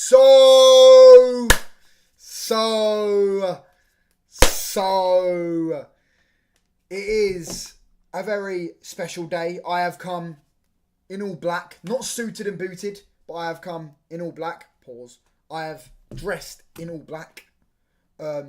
So, it is a very special day. I have come in all black, not suited and booted, but I have come in all black. Pause. I have dressed in all black for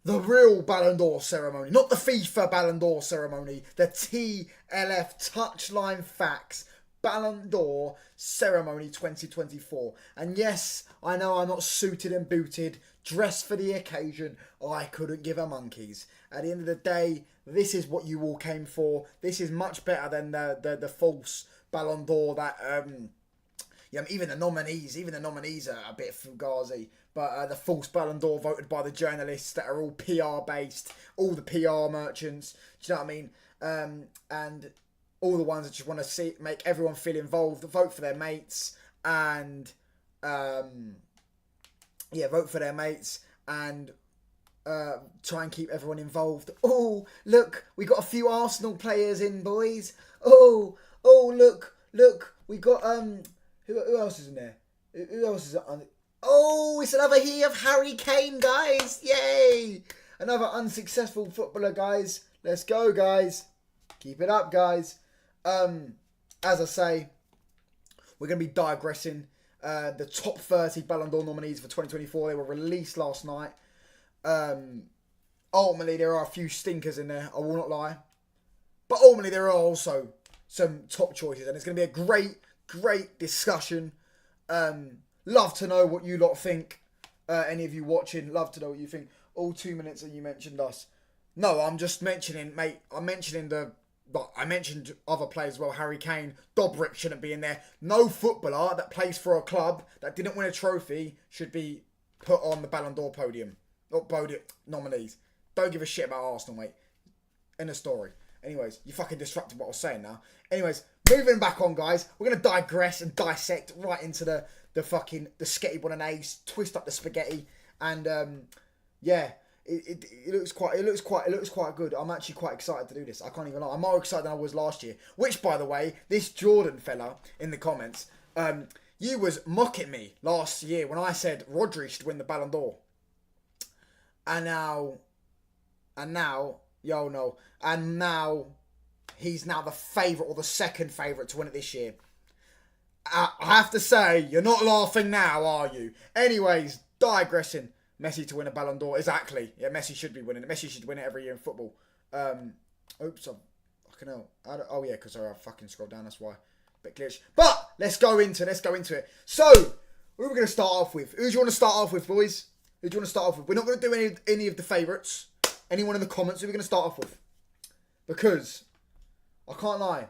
the real Ballon d'or ceremony, not the FIFA Ballon d'or ceremony, the TLF Touchline Facts Ballon d'or ceremony 2024. And yes, I know I'm not suited and booted, dressed for the occasion. I couldn't give a monkeys. At the end of the day, this is what you all came for. This is much better than the false Ballon d'or that even the nominees are a bit fugazi. But the false Ballon d'or voted by the journalists that are all PR based, all the PR merchants. Do you know what I mean? And all the ones that just want to make everyone feel involved, vote for their mates, and vote for their mates and try and keep everyone involved. Oh, look, we got a few Arsenal players in, boys. Oh, look, we got who else is in there? Who else is on? Oh, it's another year of Harry Kane, guys. Yay! Another unsuccessful footballer, guys. Let's go, guys. Keep it up, guys. As I say, we're going to be digressing. The top 30 Ballon d'Or nominees for 2024, they were released last night. Ultimately, there are a few stinkers in there, I will not lie. But ultimately, there are also some top choices. And it's going to be a great discussion. Love to know what you lot think. Any of you watching, love to know what you think. All 2 minutes and you mentioned us. No, I'm just mentioning, mate. I mentioned other players as well. Harry Kane, Dobrick shouldn't be in there. No footballer that plays for a club that didn't win a trophy should be put on the Ballon d'Or podium. Or podium nominees. Don't give a shit about Arsenal, mate. End of story. Anyways, you fucking disrupted what I was saying now. Anyways, moving back on, guys. We're going to digress and dissect right into the sketty bolognese, twist up the spaghetti, and it looks quite good. I'm actually quite excited to do this. I can't even lie. I'm more excited than I was last year. Which, by the way, this Jordan fella in the comments, you was mocking me last year when I said Rodri should win the Ballon d'Or, and now he's now the favourite or the second favourite to win it this year. I have to say, you're not laughing now, are you? Anyways, digressing. Messi to win a Ballon d'Or. Exactly. Yeah, Messi should be winning it. Messi should win it every year in football. Oops, fucking hell. Oh yeah, because I fucking scrolled down, that's why. Bit glitch. But, let's go into it. So, who are we going to start off with? Who do you want to start off with, boys? Who do you want to start off with? We're not going to do any of the favourites. Anyone in the comments, who are we going to start off with? Because, I can't lie.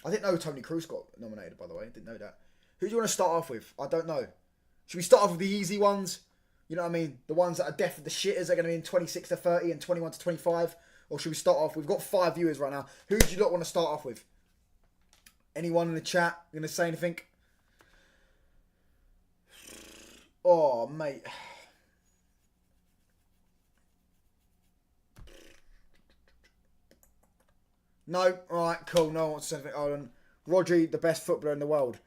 I didn't know Tony Cruz got nominated, by the way. Didn't know that. Who do you want to start off with? I don't know. Should we start off with the easy ones? You know what I mean? The ones that are definitely the shitters are going to be in 26 to 30 and 21 to 25. Or should we start off? We've got 5 viewers right now. Who do you lot want to start off with? Anyone in the chat going to say anything? Oh, mate. No? Alright, cool. No one wants to say anything. Hold on. Rodri, the best footballer in the world.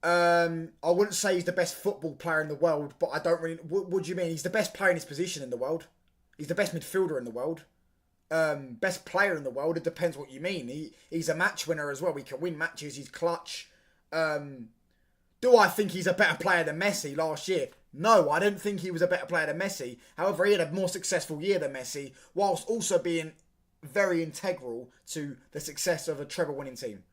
I wouldn't say he's the best football player in the world, but I don't really... What do you mean? He's the best player in his position in the world. He's the best midfielder in the world. Best player in the world. It depends what you mean. He's a match winner as well. He can win matches. He's clutch. Do I think he's a better player than Messi last year? No, I didn't think he was a better player than Messi. However, he had a more successful year than Messi, whilst also being very integral to the success of a treble-winning team.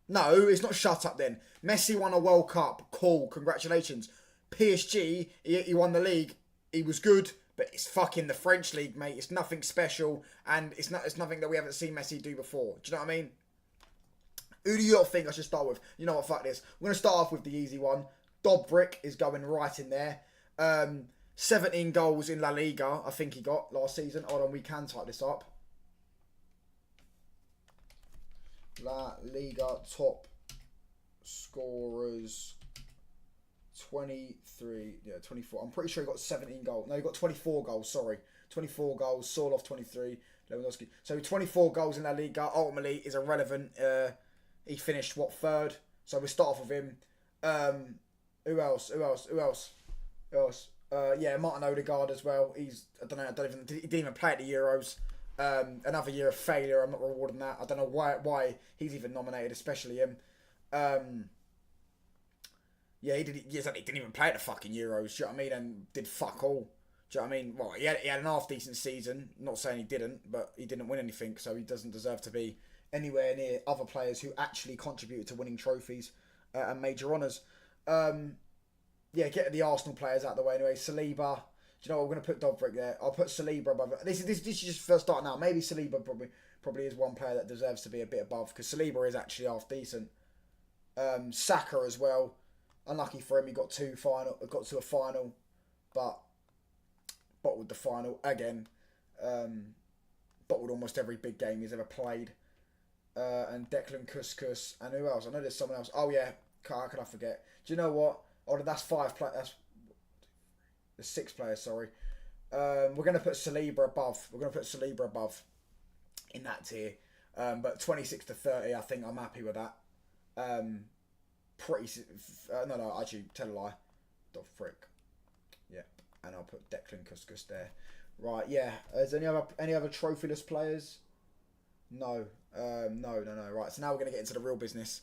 No, it's not shut up then. Messi won a World Cup. Cool, congratulations. PSG, he won the league. He was good, but it's fucking the French league, mate. It's nothing special, and it's nothing that we haven't seen Messi do before. Do you know what I mean? Who do you lot think I should start with? You know what, fuck this. We're going to start off with the easy one. Dobrick is going right in there. 17 goals in La Liga, I think he got last season. Hold on, we can type this up. La Liga top scorers 23, 24. I'm pretty sure he got 17 goals. No, he got 24 goals, sorry. 24 goals, Sorloth 23, Lewandowski. So 24 goals in La Liga ultimately is irrelevant. He finished, third? So we start off with him. Who else? Yeah, Martin Odegaard as well. He didn't even play at the Euros. Another year of failure. I'm not rewarding that. I don't know why he's even nominated, especially him. Yeah, he didn't even play at the fucking Euros. Do you know what I mean? And did fuck all. Do you know what I mean? Well, he had an half decent season. Not saying he didn't, but he didn't win anything, so he doesn't deserve to be anywhere near other players who actually contributed to winning trophies and major honours. Yeah, get the Arsenal players out of the way anyway. Saliba. Do you know what? We're going to put Dobrik there. I'll put Saliba above. This is just first starting out. Maybe Saliba probably is one player that deserves to be a bit above, because Saliba is actually half decent. Saka as well. Unlucky for him, he got to a final, but bottled the final again. Bottled almost every big game he's ever played. And Declan Couscous, and who else? I know there's someone else. Oh yeah, how can I forget? Do you know what? Oh, that's 5 players. There's 6 players. Sorry. We're going to put Saliba above. We're going to put Saliba above in that tier. But 26 to 30, I think I'm happy with that. No, actually, tell a lie. The frick. Yeah, and I'll put Declan Couscous there. Right, yeah. Is any other trophyless players? No. No. Right, so now we're going to get into the real business.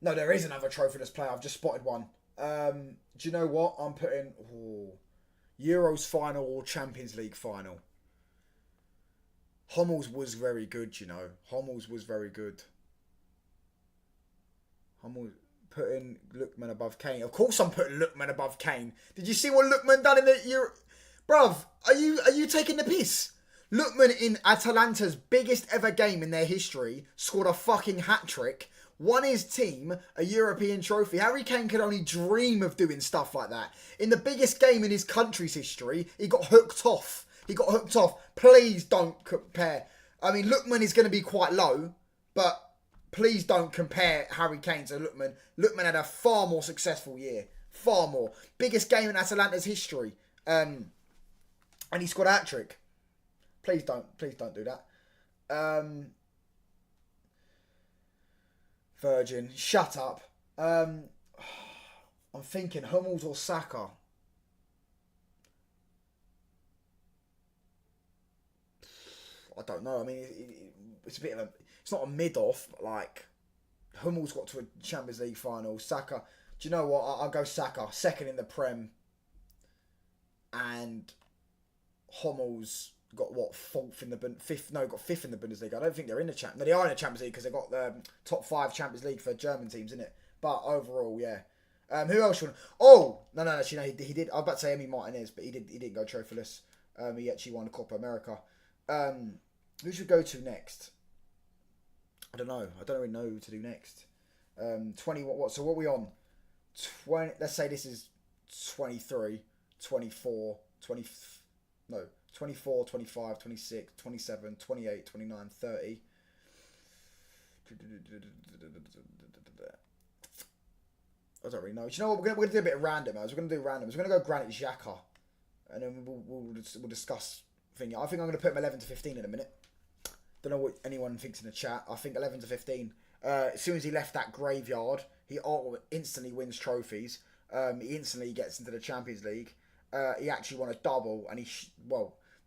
No, there is another trophyless player. I've just spotted one. Do you know what? I'm putting Euros final or Champions League final. Hummels was very good, you know. Hummels was very good. Hummels putting Lookman above Kane. Of course I'm putting Lookman above Kane. Did you see what Lookman done in the Euro? Bruv, are you taking the piss? Lookman in Atalanta's biggest ever game in their history scored a fucking hat-trick, won his team a European trophy. Harry Kane could only dream of doing stuff like that. In the biggest game in his country's history, he got hooked off. Please don't compare. I mean, Lookman is going to be quite low, but please don't compare Harry Kane to Lookman. Lookman had a far more successful year. Far more. Biggest game in Atalanta's history. And he scored a hat-trick. Please don't do that. Virgin, shut up. I'm thinking Hummels or Saka. I don't know. I mean, it's a bit of a. It's not a mid-off, but like Hummels got to a Champions League final. Saka. Do you know what? I'll go Saka, second in the Prem, and Hummels got what, fifth in the Bundesliga. I don't think they're in the Champions. No, they are in the Champions League because they got the top 5 Champions League for German teams, isn't it? But overall, yeah. Who else? Oh no, actually no, he did. I was about to say Emi Martinez, but he didn't go trophyless. He actually won the Copa America. Who should we go to next? I don't know. I don't really know who to do next. 20. What? So what are we on? 20. Let's say this is 23, 24, 20. No. 24, 25, 26, 27, 28, 29, 30. I don't really know. Do you know what? We're gonna do a bit of random. We're gonna go Granit Xhaka, and then we'll discuss thing. I think I'm gonna put him 11 to 15 in a minute. Don't know what anyone thinks in the chat. I think 11 to 15. As soon as he left that graveyard, he instantly wins trophies. He instantly gets into the Champions League. He actually won a double, and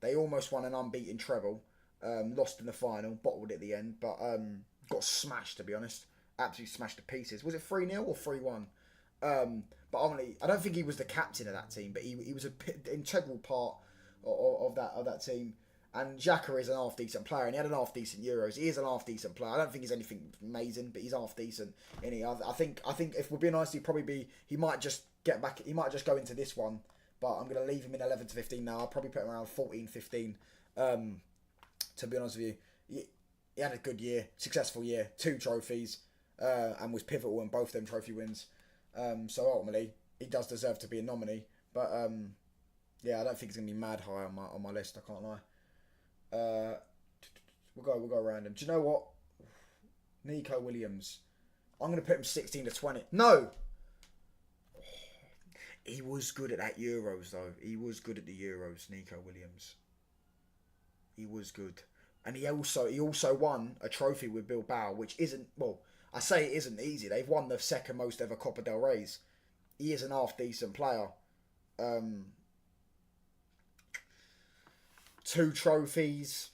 they almost won an unbeaten treble. Lost in the final, bottled it at the end, but got smashed, to be honest. Absolutely smashed to pieces. Was it 3-0 or 3-1? But ultimately, I don't think he was the captain of that team, but he was an integral part of that team. And Xhaka is an half-decent player, and he had an half-decent Euros. He is an half-decent player. I don't think he's anything amazing, but he's half-decent. I think if we're being honest, he might just get back. He might just go into this one. But I'm going to leave him in 11 to 15 now. I'll probably put him around 14, 15. To be honest with you, he had a good year, successful year, 2 trophies, and was pivotal in both them trophy wins. So ultimately, he does deserve to be a nominee. But yeah, I don't think he's going to be mad high on my list. I can't lie. We'll go random. Do you know what? Nico Williams. I'm going to put him 16 to 20. No! He was good at that Euros, though. He was good at the Euros, Nico Williams. He was good. and he also won a trophy with Bilbao, which isn't, well, I say it isn't easy. They've won the second most ever Copa del Rey's. He is an half decent player. 2 trophies.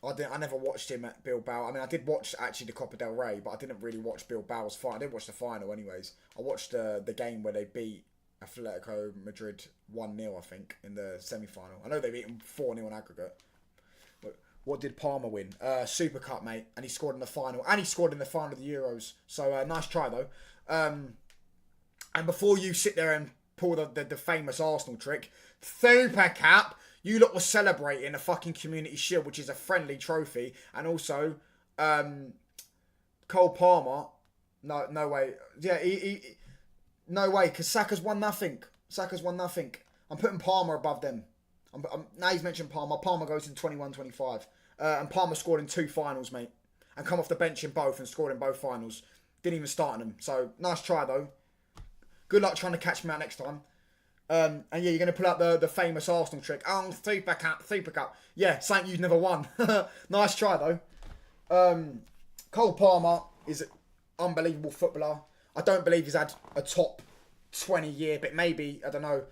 I never watched him at Bilbao. I mean, I did watch actually the Copa del Rey, but I didn't really watch Bilbao's final. I didn't watch the final, anyways. I watched the game where they beat Atletico Madrid 1-0, I think, in the semi-final. I know they beat them 4-0 in aggregate. But what did Parma win? Super Cup, mate. And he scored in the final. And he scored in the final of the Euros. So, nice try, though. And before you sit there and pull the famous Arsenal trick, Super Cup, you lot were celebrating a fucking Community Shield, which is a friendly trophy. And also, Cole Palmer, no way. Yeah, no way, because Saka's won nothing. I'm putting Palmer above them. Now he's mentioned Palmer. Palmer goes in 21-25. And Palmer scored in 2 finals, mate. And come off the bench in both and scored in both finals. Didn't even start in them. So, nice try, though. Good luck trying to catch me out next time. And yeah, you're going to pull out the famous Arsenal trick. Oh, Super Cup. Yeah, something you've never won. Nice try, though. Cole Palmer is an unbelievable footballer. I don't believe he's had a top 20 year, but maybe, I don't know.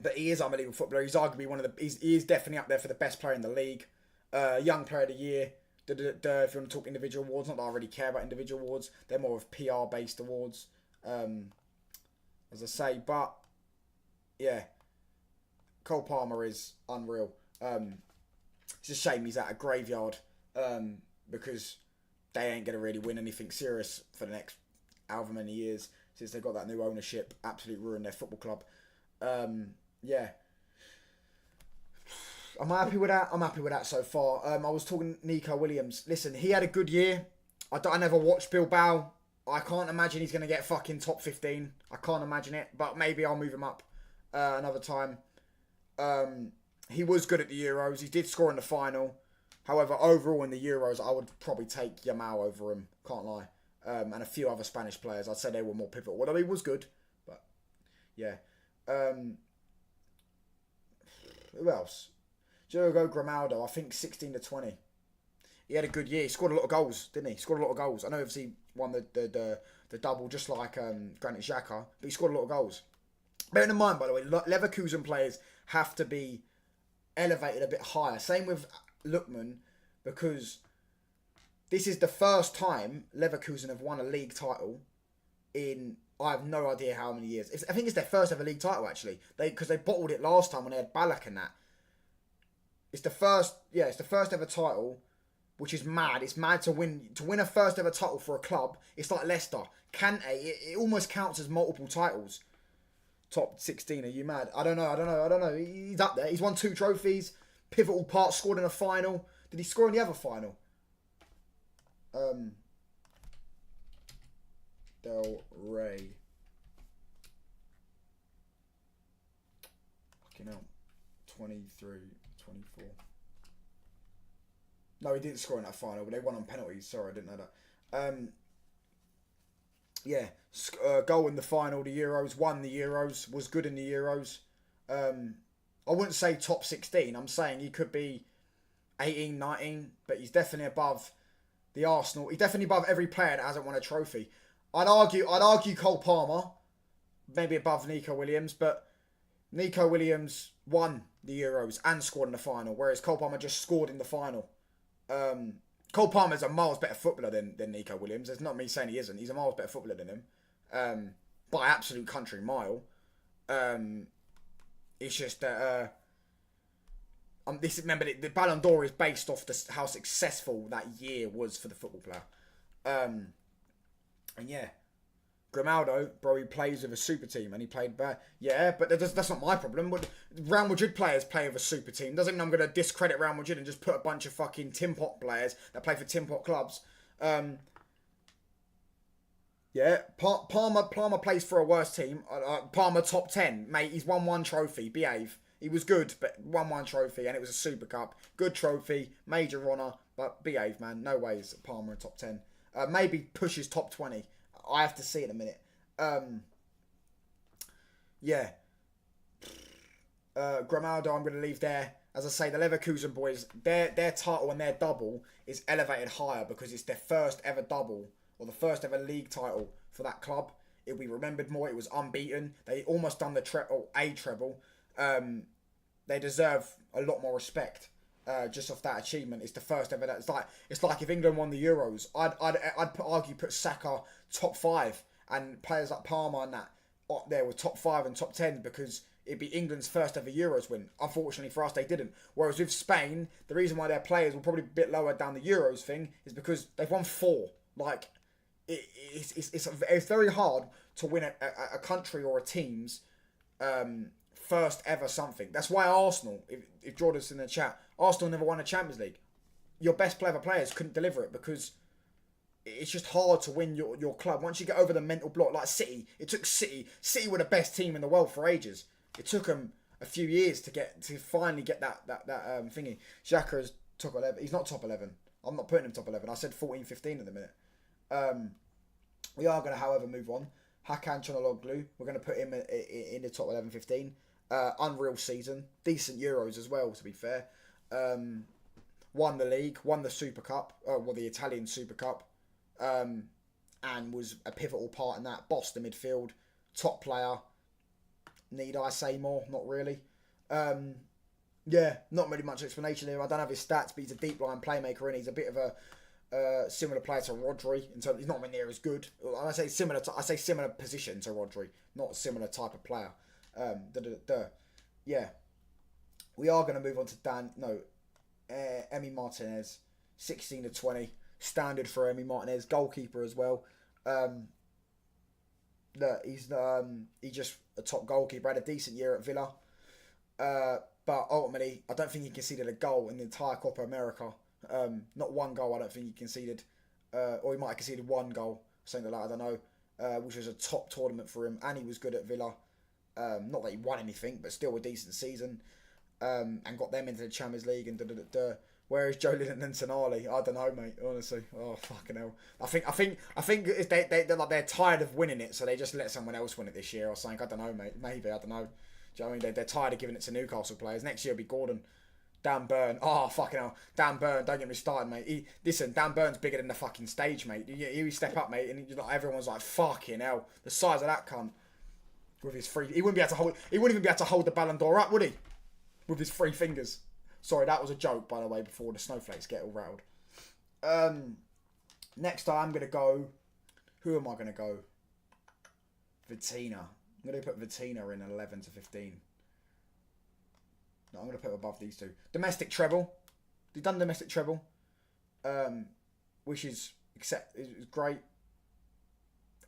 But he is an unbelievable footballer. He's arguably he is definitely up there for the best player in the league. Young Player of the Year. If you want to talk individual awards, not that I really care about individual awards. They're more of PR-based awards. As I say, but yeah, Cole Palmer is unreal. It's a shame he's at a graveyard because they ain't going to really win anything serious for the next however many years since they got that new ownership. Absolutely ruined their football club. Yeah. Am I happy with that? I'm happy with that so far. I was talking Nico Williams. Listen, he had a good year. I never watched Bilbao. I can't imagine he's going to get fucking top 15. I can't imagine it. But maybe I'll move him up another time. He was good at the Euros. He did score in the final. However, overall in the Euros, I would probably take Yamal over him. Can't lie. And a few other Spanish players. I'd say they were more pivotal. Although he was good. But, yeah. Who else? Diogo Grimaldo. I think 16-20. He had a good year. He scored a lot of goals, didn't he? He scored a lot of goals. I know obviously he won the double just like Granit Xhaka, but he scored a lot of goals. Bearing in mind, by the way, Leverkusen players have to be elevated a bit higher. Same with Lookman, because this is the first time Leverkusen have won a league title in, I have no idea how many years. I think it's their first ever league title, actually. Because they bottled it last time when they had Ballack and that. It's the first ever title, which is mad. It's mad to win a first ever title for a club. It's like Leicester. Kante, it almost counts as multiple titles. Top 16, are you mad? I don't know. He's up there. He's won 2 trophies. Pivotal part, scored in a final. Did he score in the other final? Del Rey. Fucking hell. 23, 24. No, he didn't score in that final, but they won on penalties. Sorry, I didn't know that. Yeah, goal in the final, the Euros, won the Euros, was good in the Euros. I wouldn't say top 16. I'm saying he could be 18, 19, but he's definitely above the Arsenal. He's definitely above every player that hasn't won a trophy. I'd argue Cole Palmer, maybe above Nico Williams, but Nico Williams won the Euros and scored in the final, whereas Cole Palmer just scored in the final. Cole Palmer's a miles better footballer than Nico Williams. It's not me saying he isn't. He's a miles better footballer than him. By absolute country mile. It's just that remember the Ballon d'Or is based off how successful that year was for the football player. And yeah, Grimaldo, bro, he plays with a super team and he played bad. Yeah, but that's not my problem. Real Madrid players play with a super team. Doesn't mean I'm going to discredit Real Madrid and just put a bunch of fucking Tim Pot players that play for Tim Pot clubs. Yeah, Palmer plays for a worse team. Palmer top 10. Mate, he's won 1 trophy. Behave. He was good, but won 1 trophy and it was a Super Cup. Good trophy, major honour, but behave, man. No ways Palmer in top 10. Maybe pushes top 20. I have to see in a minute. Yeah. Grimaldo, I'm going to leave there. as I say, the Leverkusen boys, their title and their double is elevated higher because it's their first ever double or the first ever league title for that club. It'll be remembered more. It was unbeaten. They almost done the treble. They deserve a lot more respect just off that achievement. It's the first ever. It's like if England won the Euros, I'd put Saka top 5 and players like Palmer and that up there with top 5 and top 10 because it'd be England's first ever Euros win. Unfortunately for us, they didn't. Whereas with Spain, the reason why their players were probably a bit lower down the Euros thing is because they've won 4. Like, it's very hard to win a country or a team's first ever something. That's why Arsenal, if Jordan's in the chat, Arsenal never won a Champions League. Your best clever players couldn't deliver it because it's just hard to win your club. Once you get over the mental block, like City, it took City were the best team in the world for ages. It took them a few years to finally get that thingy. Xhaka is top 11. He's not top 11. I'm not putting him top 11. I said 14, 15 at the minute. We are going to, however, move on. Hakan Çalhanoğlu, we're going to put him in the top 11, 15. Unreal season. Decent Euros as well, to be fair. Won the league, won the Super Cup, the Italian Super Cup, and was a pivotal part in that. Bossed the midfield, top player. Need I say more? Not really. Not really much explanation here. I don't have his stats, but he's a deep line playmaker, and he's a bit of a similar player to Rodri. In terms, he's not near as good. I say similar position to Rodri, not similar type of player. Yeah. We are going to move on to Emi Martinez, 16-20, standard for Emi Martinez, goalkeeper as well. He's just a top goalkeeper. Had a decent year at Villa, but ultimately, I don't think he conceded a goal in the entire Copa America. Not one goal. I don't think he conceded, or he might have conceded one goal, something like that. I don't know, which was a top tournament for him, and he was good at Villa. Not that he won anything, but still a decent season, and got them into the Champions League and Where is Joe Linton and Tonali? I don't know, mate. Honestly, oh fucking hell. I think they're tired of winning it, so they just let someone else win it this year or something. I don't know, mate. Maybe, I don't know. Do you know what I mean? They're tired of giving it to Newcastle players. Next year will be Gordon, Dan Burn. Oh fucking hell, Dan Burn. Don't get me started, mate. Listen, Dan Burn's bigger than the fucking stage, mate. You step up, mate, and everyone's like, fucking hell, the size of that cunt with his free. He wouldn't even be able to hold the Ballon d'or up, would he? With his 3 fingers. Sorry, that was a joke, by the way, before the snowflakes get all rattled. Next I'm going to go... Who am I going to go? Vitina. I'm going to put Vitina in 11 to 15. No, I'm going to put him above these two. Domestic treble. He's done domestic treble. Which is great.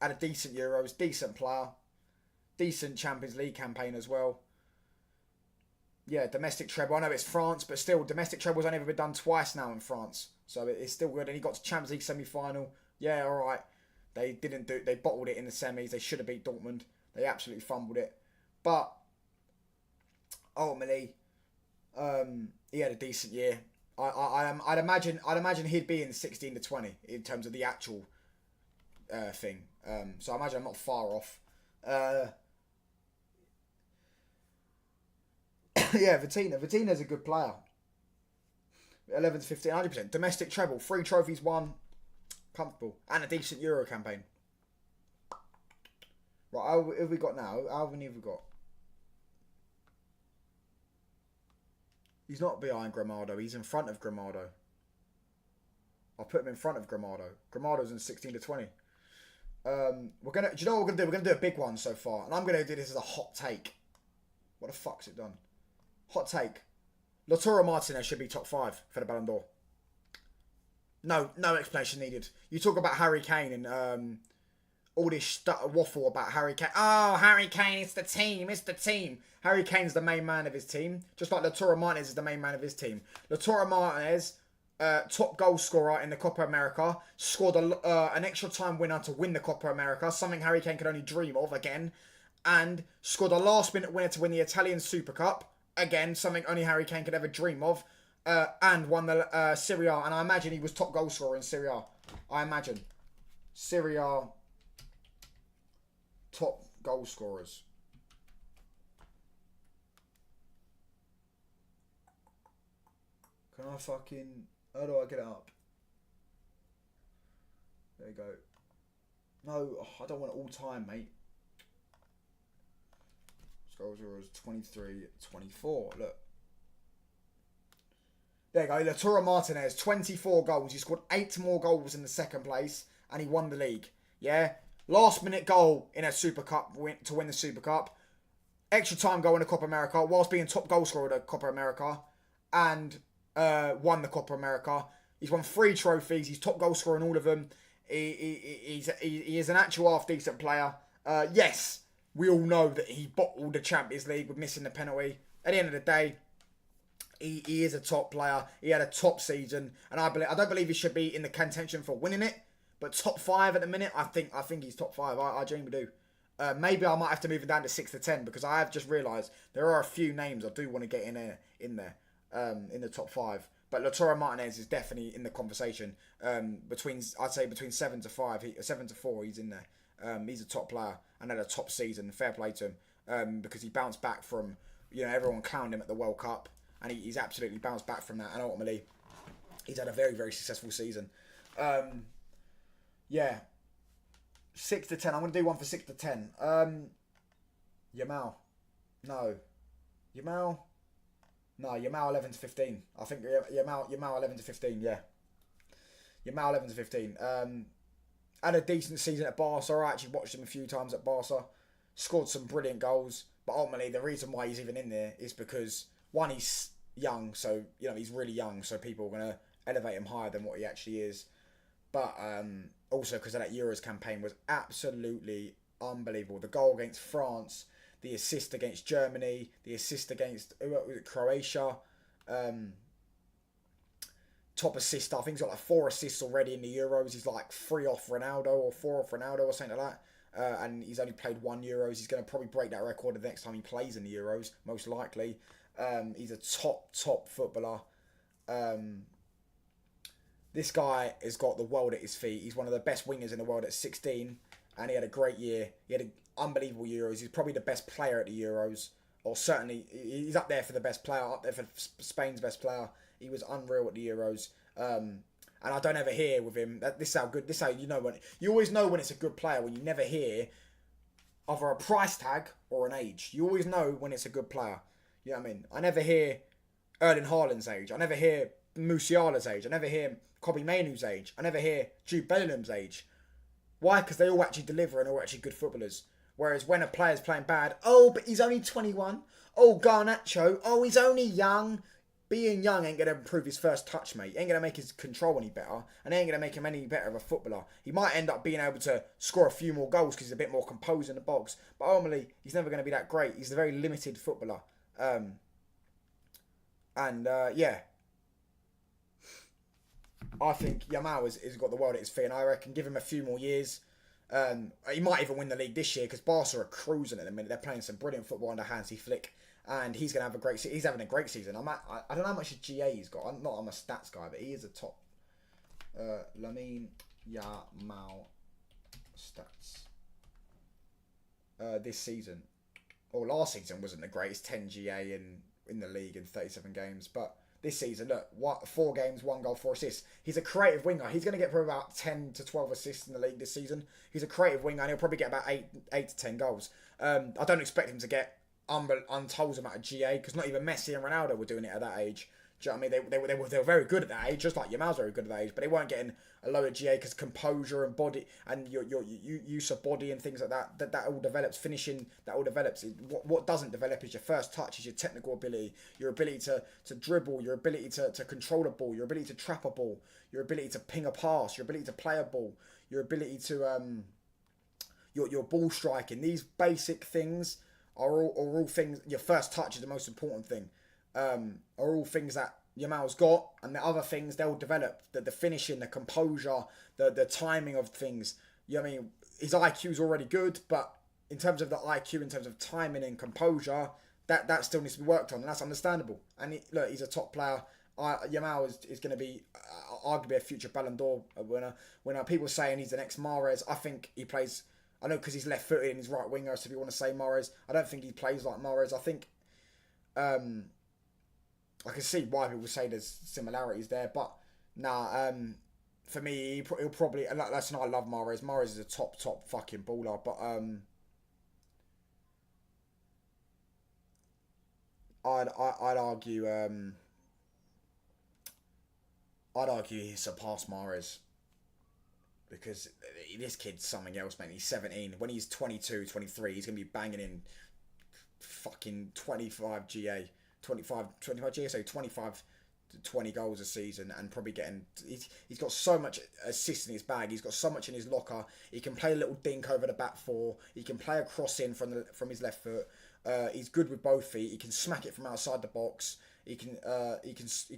Had a decent Euros, decent player. Decent Champions League campaign as well. Yeah, domestic treble. I know it's France, but still, domestic treble's only ever been done twice now in France. So it's still good. And he got to Champions League semi-final. Yeah, all right. They bottled it in the semis. They should have beat Dortmund. They absolutely fumbled it. But ultimately, he had a decent year. I'd imagine he'd be in 16-20 in terms of the actual thing. So I imagine I'm not far off. Yeah, Vitina's a good player. 11 to 15, 100%. Domestic treble, 3 trophies won, comfortable, and a decent Euro campaign. Right, how have we got now? How many have we got? He's not behind Gramado. He's in front of Gramado. I'll put him in front of Gramado. Gramado's in 16-20. We're gonna. Do you know what we're gonna do? We're gonna do a big one so far, and I'm gonna do this as a hot take. What the fuck's it done? Hot take. Lautaro Martinez should be top 5 for the Ballon d'Or. No explanation needed. You talk about Harry Kane and all this waffle about Harry Kane. Oh, Harry Kane, it's the team. Harry Kane's the main man of his team, just like Lautaro Martinez is the main man of his team. Lautaro Martinez, top goal scorer in the Copa America, scored an extra time winner to win the Copa America, something Harry Kane could only dream of again, and scored a last-minute winner to win the Italian Super Cup. Again, something only Harry Kane could ever dream of. And won the Serie A. And I imagine he was top goal scorer in Serie A. I imagine. Serie A top goal scorers. Can I fucking... How do I get it up? There you go. No, I don't want it all time, mate. Goals was 23, 24. Look. There you go. Lautaro Martinez, 24 goals. He scored 8 more goals in the second place, and he won the league. Yeah? Last minute goal in a Super Cup to win the Super Cup. Extra time goal in the Copa America, whilst being top goal scorer of the Copa America, and won the Copa America. He's won 3 trophies. He's top goal scorer in all of them. He is an actual half-decent player. Yes, we all know that he bottled the Champions League with missing the penalty. At the end of the day, he is a top player. He had a top season, and I don't believe he should be in the contention for winning it. But top 5 at the minute, I think he's top 5. I genuinely do. Maybe I might have to move it down to 6 to 10 because I have just realised there are a few names I do want to get in there, in the top 5. But Lautaro Martinez is definitely in the conversation. Between 7 to 5, 7 to 4, he's in there. He's a top player and had a top season. Fair play to him because he bounced back from everyone clowned him at the World Cup, and he's absolutely bounced back from that. And ultimately, he's had a very, very successful season. Yeah. 6 to 10. I'm going to do one for 6 to 10. Yamal. No. Yamal. No, Yamal 11 to 15. I think Yamal 11 to 15, yeah. Yamal 11 to 15. Had a decent season at Barca. I actually watched him a few times at Barca. Scored some brilliant goals. But ultimately, the reason why he's even in there is because, one, he's young. So, he's really young. So people are going to elevate him higher than what he actually is. But also because of that Euros campaign was absolutely unbelievable. The goal against France, the assist against Germany, the assist against Croatia, top assist. I think he's got like 4 assists already in the Euros. He's like 3 off Ronaldo or 4 off Ronaldo or something like that. And he's only played 1 Euros. He's going to probably break that record the next time he plays in the Euros, most likely. He's a top footballer. This guy has got the world at his feet. He's one of the best wingers in the world at 16. And he had a great year. He had an unbelievable Euros. He's probably the best player at the Euros. Or certainly, he's up there for the best player. Up there for Spain's best player. He was unreal at the Euros. And I don't ever hear with him. This is how good. This is how you know when. You always know when it's a good player. When you never hear either a price tag or an age. You always know when it's a good player. You know what I mean? I never hear Erling Haaland's age. I never hear Musiala's age. I never hear Kobe Mainoo's age. I never hear Jude Bellingham's age. Why? Because they all actually deliver and are actually good footballers. Whereas when a player's playing bad, oh, but he's only 21. Oh, Garnacho. Oh, he's only young. Being young ain't going to improve his first touch, mate. Ain't going to make his control any better. And ain't going to make him any better of a footballer. He might end up being able to score a few more goals because he's a bit more composed in the box. But ultimately, he's never going to be that great. He's a very limited footballer. Yeah. I think Yamal has got the world at his feet, and I reckon give him a few more years. He might even win the league this year because Barca are cruising at the minute. They're playing some brilliant football under Hansi Flick, and he's going to have a great season. He's having a great season. I don't know how much GA he's got. I'm a stats guy, but he is a top. Lamine Yamal stats this season, or last season wasn't the greatest. 10 GA in the league in 37 games, but this season, look, 4 games, 1 goal, 4 assists. He's a creative winger. He's going to get probably about 10 to 12 assists in the league this season. He's a creative winger, and he'll probably get about 8 to 10 goals. I don't expect him to get untold amount of GA, because not even Messi and Ronaldo were doing it at that age. Do you know what I mean? They were very good at that age, just like Yamal's very good at that age, but they weren't getting a load of GA because composure and body and your use of body and things like that all develops. Finishing, that all develops. What doesn't develop is your first touch, is your technical ability, your ability to dribble, your ability to control a ball, your ability to trap a ball, your ability to ping a pass, your ability to play a ball, your ability to your ball striking. These basic things are all things. Your first touch is the most important thing. Are all things that Yamal's got, and the other things they'll develop. The finishing, the composure, the timing of things. You know what I mean? His IQ's already good, but in terms of the IQ, in terms of timing and composure, that still needs to be worked on, and that's understandable. And look, he's a top player. Yamal is going to be arguably a future Ballon d'Or winner. When people saying he's the next Mahrez, I think he plays. I know because he's left-footed and he's right winger, so if you want to say Mahrez, I don't think he plays like Mahrez. I think I can see why people say there's similarities there, but nah. For me, he'll probably. And that's not. I love Mahrez. Mahrez is a top fucking baller, but I'd argue he surpassed Mahrez because this kid's something else, man. He's 17. When he's 22, 23, he's gonna be banging in fucking 25 GA, 25 GA, so 25 to 20 goals a season, and probably getting. He's got so much assists in his bag. He's got so much in his locker. He can play a little dink over the back four. He can play a cross in from his left foot. He's good with both feet. He can smack it from outside the box. He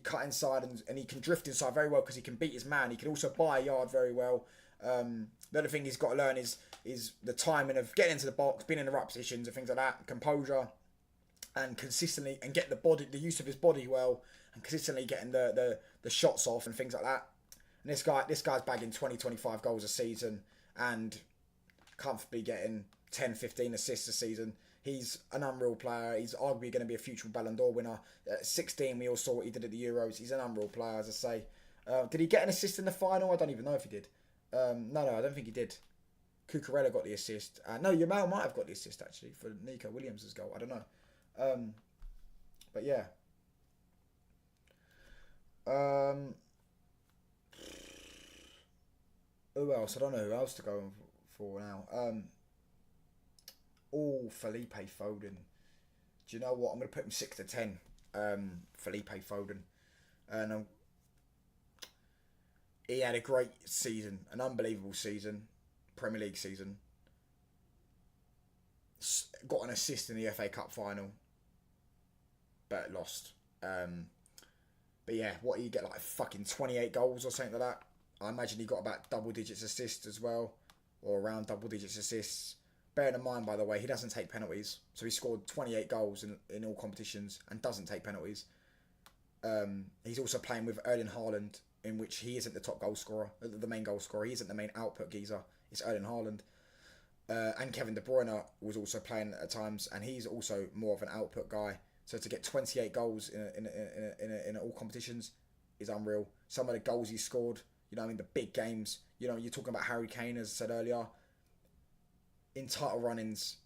cut inside and he can drift inside very well because he can beat his man. He can also buy a yard very well. The other thing he's got to learn is the timing of getting into the box, being in the right positions and things like that, composure, and consistently and get the use of his body well, and consistently getting the shots off and things like that. And this guy's bagging 20-25 goals a season and comfortably getting 10-15 assists a season. He's an unreal player. He's arguably going to be a future Ballon d'Or winner. At 16, we all saw what he did at the Euros. He's an unreal player, as I say. Did he get an assist in the final? I don't even know if he did. No, I don't think he did. Cucurella got the assist. No, Yamal might have got the assist, actually, for Nico Williams' goal. I don't know. But yeah. Who else? I don't know who else to go for now. Felipe Foden. Do you know what? I'm going to put him 6 to 10. Felipe Foden. And he had a great season. An unbelievable season. Premier League season. Got an assist in the FA Cup final. But lost. But yeah, what did he get? Like fucking 28 goals or something like that. I imagine he got about double digits assists as well. Or around double digits assists. Bearing in mind, by the way, he doesn't take penalties. So he scored 28 goals in all competitions and doesn't take penalties. He's also playing with Erling Haaland, in which he isn't the top goal scorer, the main goal scorer. He isn't the main output geezer. It's Erling Haaland. And Kevin De Bruyne was also playing at times, and he's also more of an output guy. So to get 28 goals in all competitions is unreal. Some of the goals he scored, the big games. You're talking about Harry Kane, as I said earlier. In title run-ins,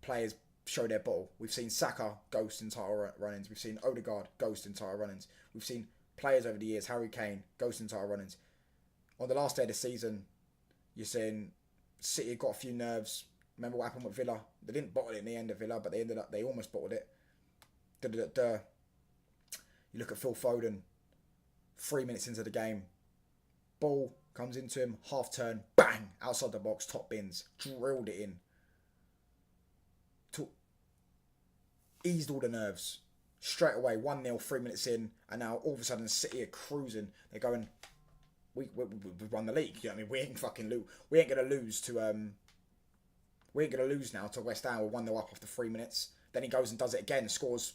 players show their bottle. We've seen Saka ghost in title run-ins. We've seen Odegaard ghost in title run-ins. We've seen players over the years, Harry Kane, ghost in title run-ins. On the last day of the season, you're saying City got a few nerves. Remember what happened with Villa? They didn't bottle it in the end of Villa, but they almost bottled it. You look at Phil Foden, 3 minutes into the game, ball comes into him, half turn, bang, outside the box, top bins, drilled it in. Eased all the nerves. Straight away, 1-0, 3 minutes in, and now all of a sudden City are cruising. They're going, we've won the league. We ain't fucking lose. We ain't gonna lose now to West Ham. We're 1-0 up after 3 minutes. Then he goes and does it again, scores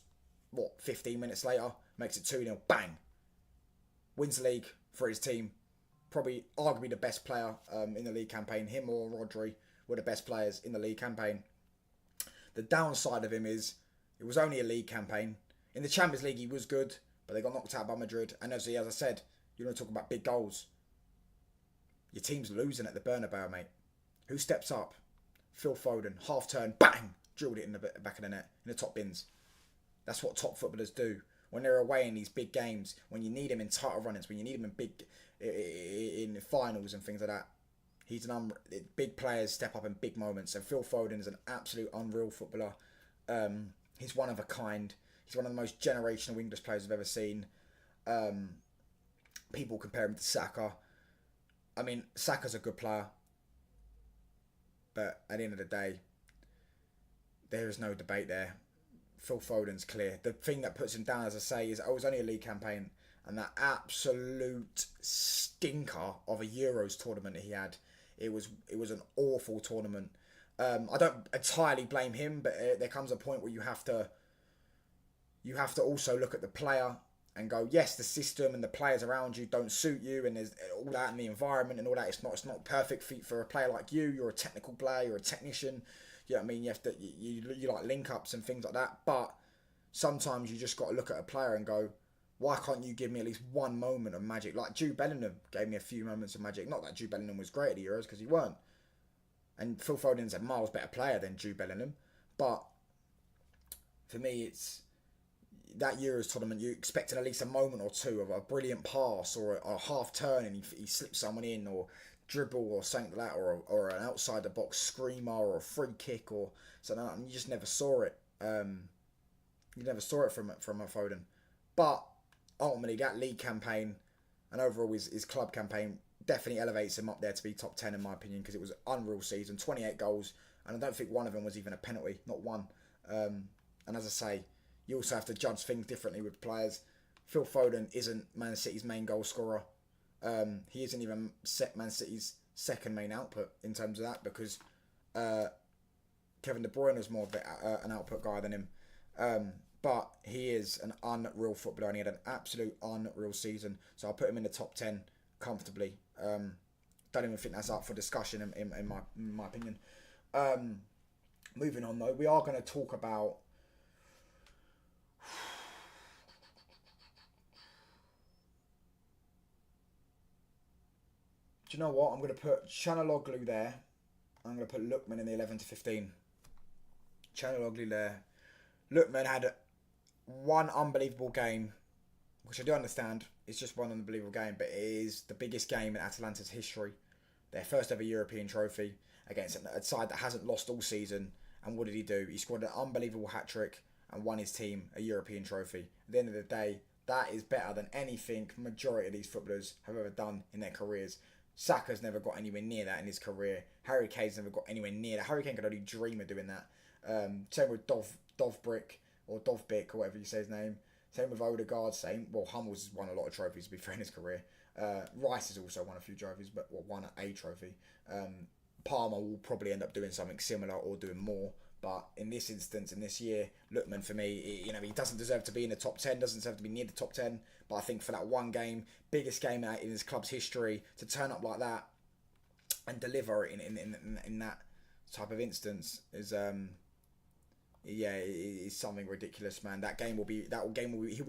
15 minutes later, makes it 2-0, bang. Wins the league for his team. Probably arguably the best player in the league campaign. Him or Rodri were the best players in the league campaign. The downside of him is it was only a league campaign. In the Champions League he was good, but they got knocked out by Madrid. And as I said, you want to talk about big goals. Your team's losing at the Bernabeu, mate. Who steps up? Phil Foden, half turn, bang, drilled it in the back of the net, in the top bins. That's what top footballers do. When they're away in these big games, when you need him in title run-ins, when you need him in finals and things like that, big players step up in big moments. And Phil Foden is an absolute unreal footballer. He's one of a kind. He's one of the most generational English players I've ever seen. People compare him to Saka. I mean, Saka's a good player, but at the end of the day, there is no debate there. Phil Foden's clear. The thing that puts him down, as I say, is it was only a league campaign, and that absolute stinker of a Euros tournament he had. It was an awful tournament. I don't entirely blame him, but there comes a point where you have to also look at the player and go, yes, the system and the players around you don't suit you, and there's all that in the environment and all that. It's not perfect for a player like you. You're a technical player. You're a technician. You know what I mean? You have to you like link ups and things like that. But sometimes you just got to look at a player and go, why can't you give me at least one moment of magic? Like Jude Bellingham gave me a few moments of magic. Not that Jude Bellingham was great at the Euros, because he weren't. And Phil Foden's a miles better player than Jude Bellingham. But for me, it's that Euros tournament, you expected at least a moment or two of a brilliant pass or a half turn and he slips someone in, or dribble or something like that, or an outside the box screamer or a free kick or something like that, and you just never saw it. You never saw it from a Foden. But ultimately, that league campaign and overall his club campaign definitely elevates him up there to be top 10 in my opinion, because it was an unreal season, 28 goals, and I don't think one of them was even a penalty, not one. And as I say, you also have to judge things differently with players. Phil Foden isn't Man City's main goal scorer. He isn't even Man City's second main output in terms of that, because Kevin De Bruyne is more of an output guy than him. But he is an unreal footballer and he had an absolute unreal season. So I'll put him in the top 10 comfortably. Don't even think that's up for discussion in my opinion. Moving on though, we are going to talk about do you know what? I'm going to put Chanaloglu there. I'm going to put Lookman in the 11 to 15. Chanaloglu there. Lookman had one unbelievable game, which I do understand. It's just one unbelievable game, but it is the biggest game in Atalanta's history. Their first ever European trophy against a side that hasn't lost all season. And what did he do? He scored an unbelievable hat-trick and won his team a European trophy. At the end of the day, that is better than anything majority of these footballers have ever done in their careers. Saka's never got anywhere near that in his career. Harry Kane's never got anywhere near that. Harry Kane could only dream of doing that. Same with Dovbrick or Dovbik or whatever you say his name. Same with Odegaard. Hummels has won a lot of trophies to be fair in his career. Rice has also won a few trophies, but won a trophy. Palmer will probably end up doing something similar or doing more. But in this instance, in this year, Lookman for me, he doesn't deserve to be in the top 10, doesn't deserve to be near the top 10. But I think for that one game, biggest game in his club's history, to turn up like that and deliver in that type of instance is it's something ridiculous, man. He'll be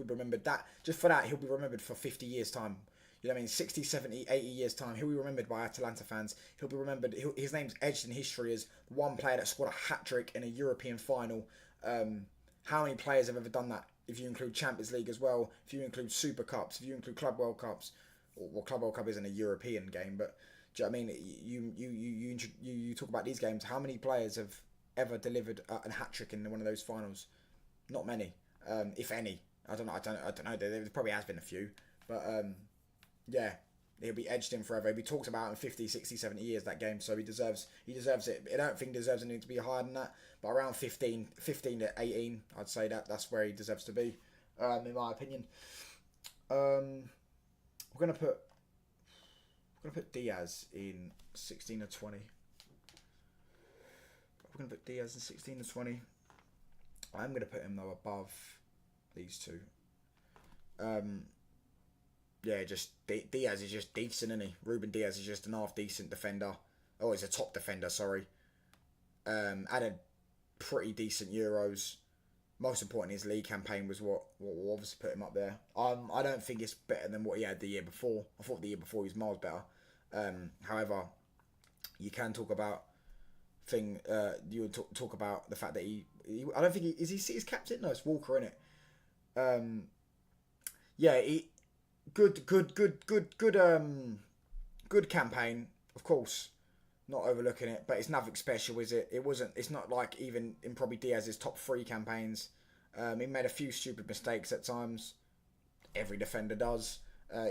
remembered that just for that, he'll be remembered for 50 years time. You know what I mean? 60, 70, 80 years time, he'll be remembered by Atalanta fans. He'll be remembered. His name's edged in history as one player that scored a hat-trick in a European final. How many players have ever done that? If you include Champions League as well, if you include Super Cups, if you include Club World Cups, well, Club World Cup isn't a European game, but do you know what I mean? You talk about these games. How many players have ever delivered a hat-trick in one of those finals? Not many, if any. I don't know. There probably has been a few, but yeah, he'll be edged in forever. He'll be talked about in 50, 60, 70 years, that game, so he deserves it. I don't think he deserves anything to be higher than that, but around 15 to 18, I'd say that's where he deserves to be, in my opinion. We're gonna put Diaz in 16 or 20. We're gonna put Diaz in 16 or 20. I'm gonna put him though above these two. Yeah, just Diaz is just decent, isn't he? Ruben Diaz is just an half-decent defender. Oh, he's a top defender, sorry. Had a pretty decent Euros. Most important, his league campaign was what will obviously put him up there. I don't think it's better than what he had the year before. I thought the year before he was miles better. However, you can talk about you would talk about the fact that he I don't think is he City's captain? No, it's Walker, innit? Yeah, Good campaign, of course. Not overlooking it, but it's nothing special, is it? It's not like even in probably Diaz's top 3 campaigns. He made a few stupid mistakes at times. Every defender does.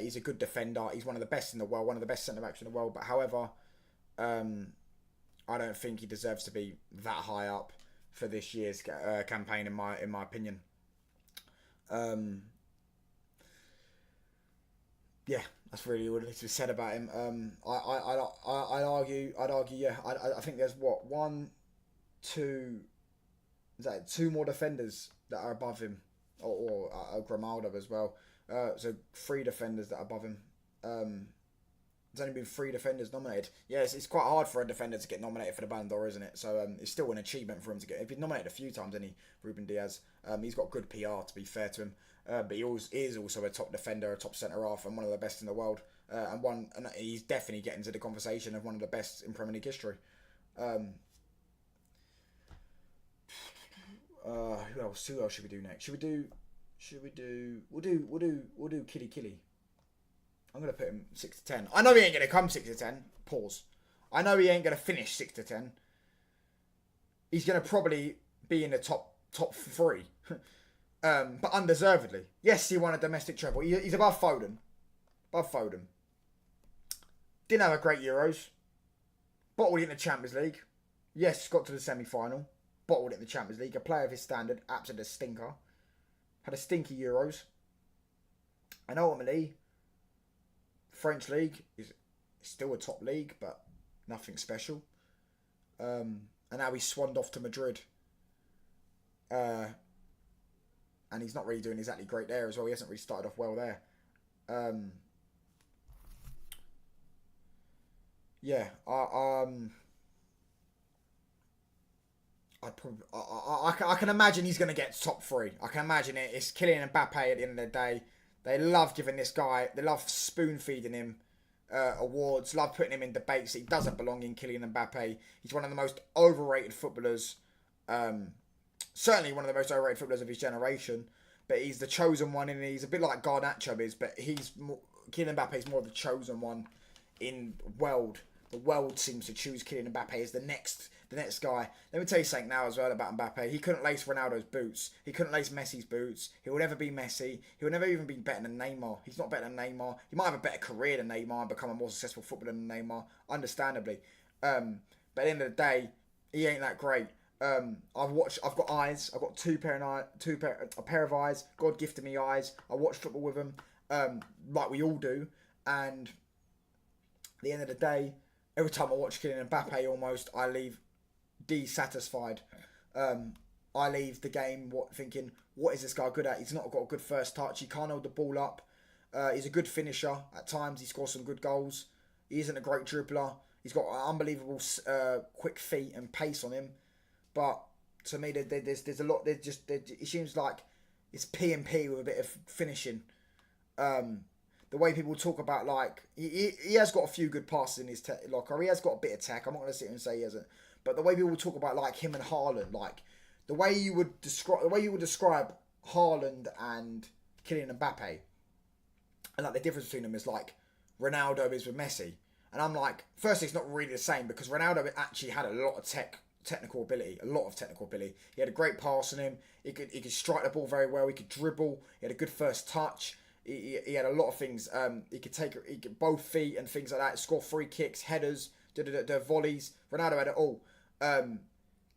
He's a good defender. He's one of the best in the world, one of the best centre backs in the world. But however, I don't think he deserves to be that high up for this year's campaign, in my opinion. Yeah, that's really what needs to be said about him. I'd argue. Yeah, I think there's two more defenders that are above him, or Grimaldo as well. So 3 defenders that are above him. There's only been 3 defenders nominated. Yes, it's quite hard for a defender to get nominated for the Ballon d'Or, isn't it? So it's still an achievement for him to get. If he's nominated a few times, any Ruben Diaz, he's got good PR to be fair to him. But he is also a top defender, a top centre half, and one of the best in the world. And he's definitely getting to the conversation of one of the best in Premier League history. Who else? Who else should we do next? We'll do Killy. I'm gonna put him 6 to 10. I know he ain't gonna come 6 to 10. Pause. I know he ain't gonna finish 6 to 10. He's gonna probably be in the top 3, but undeservedly. Yes, he won a domestic treble. He's above Foden. Didn't have a great Euros. Bottled it in the Champions League. Yes, got to the semi-final. Bottled it in the Champions League. A player of his standard, absolute stinker. Had a stinky Euros. And ultimately, French league is still a top league, but nothing special. And now he's swanned off to Madrid. And he's not really doing exactly great there as well. He hasn't really started off well there. I can imagine he's going to get top 3. I can imagine it. It's Kylian Mbappe at the end of the day. They love giving this guy, they love spoon feeding him awards, love putting him in debates that he doesn't belong in. Kylian Mbappe. He's one of the most overrated footballers, certainly one of the most overrated footballers of his generation. But he's the chosen one, and he's a bit like Garnacho is, but Kylian Mbappe is more of the chosen one in world. The world seems to choose Kylian Mbappe as the next guy. Let me tell you something now as well about Mbappe. He couldn't lace Ronaldo's boots. He couldn't lace Messi's boots. He will never be Messi. He will never even be better than Neymar. He's not better than Neymar. He might have a better career than Neymar and become a more successful footballer than Neymar, understandably. But at the end of the day, he ain't that great. I've got eyes. I've got a pair of eyes. God gifted me eyes. I watch football with him, like we all do. And at the end of the day, every time I watch Kylian Mbappe, almost I leave dissatisfied. I leave the game thinking, what is this guy good at? He's not got a good first touch. He can't hold the ball up. He's a good finisher. At times, he scores some good goals. He isn't a great dribbler. He's got unbelievable quick feet and pace on him. But to me, there's a lot. It seems like it's P&P with a bit of finishing. The way people talk about, like, he has got a few good passes in his locker. He has got a bit of tech. I'm not going to sit here and say he hasn't. But the way people talk about, like, him and Haaland, like, the way you would describe Haaland and Kylian Mbappe, and like the difference between them is like Ronaldo is with Messi. And I'm like, firstly, it's not really the same because Ronaldo actually had a lot of technical ability. He had a great pass on him. He could strike the ball very well. He could dribble. He had a good first touch. He had a lot of things. He could both feet and things like that. Score free kicks, headers, volleys. Ronaldo had it all. Kylian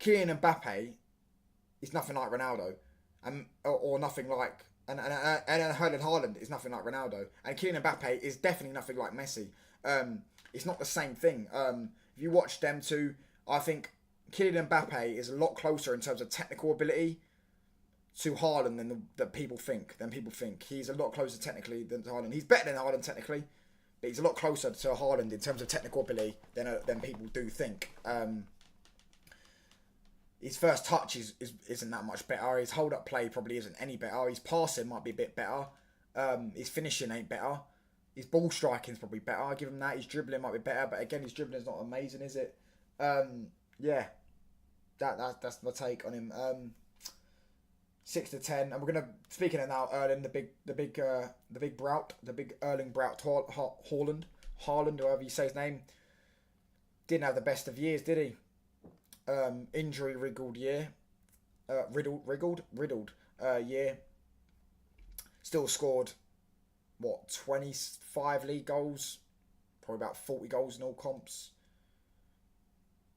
Mbappe is nothing like Ronaldo, or nothing like and Haaland is nothing like Ronaldo, and Kylian Mbappe is definitely nothing like Messi. It's not the same thing. If you watch them two, I think Kylian Mbappe is a lot closer in terms of technical ability to Haaland than people think. He's a lot closer technically than Haaland. He's better than Haaland technically, but he's a lot closer to Haaland in terms of technical ability than people do think. His first touch isn't that much better. His hold-up play probably isn't any better. His passing might be a bit better. His finishing ain't better. His ball striking's probably better. I give him that. His dribbling might be better, but again, his dribbling's not amazing, is it? Yeah, that's my take on him. 6 to 10, and we're gonna speaking of now Erling, the big Erling Braut Haaland, however you say his name, didn't have the best of years, did he? Injury riddled year. Year. Still scored 25 league goals, probably about 40 goals in all comps.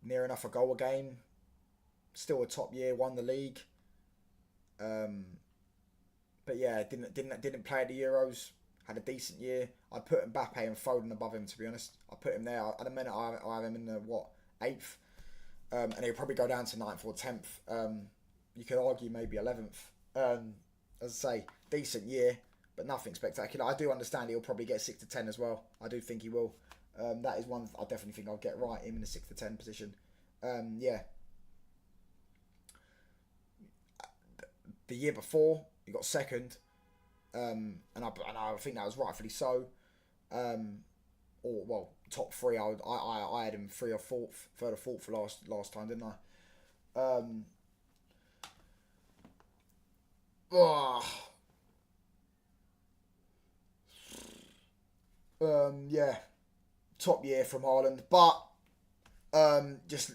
Near enough a goal a game. Still a top year, won the league. But yeah, didn't play at the Euros. Had a decent year. I'd put Mbappe and Foden above him, to be honest. I put him there. At a minute, I have him in the 8th. And he'll probably go down to 9th or 10th. You could argue maybe 11th. As I say, decent year, but nothing spectacular. I do understand he'll probably get 6 to 10 as well. I do think he will. That is one I definitely think I'll get right. Him in the 6 to 10 position. Yeah. The year before, he got second, and I think that was rightfully so. Or well, top three. I had him third or fourth for last time, didn't I? Oh, yeah, top year from Haaland, but just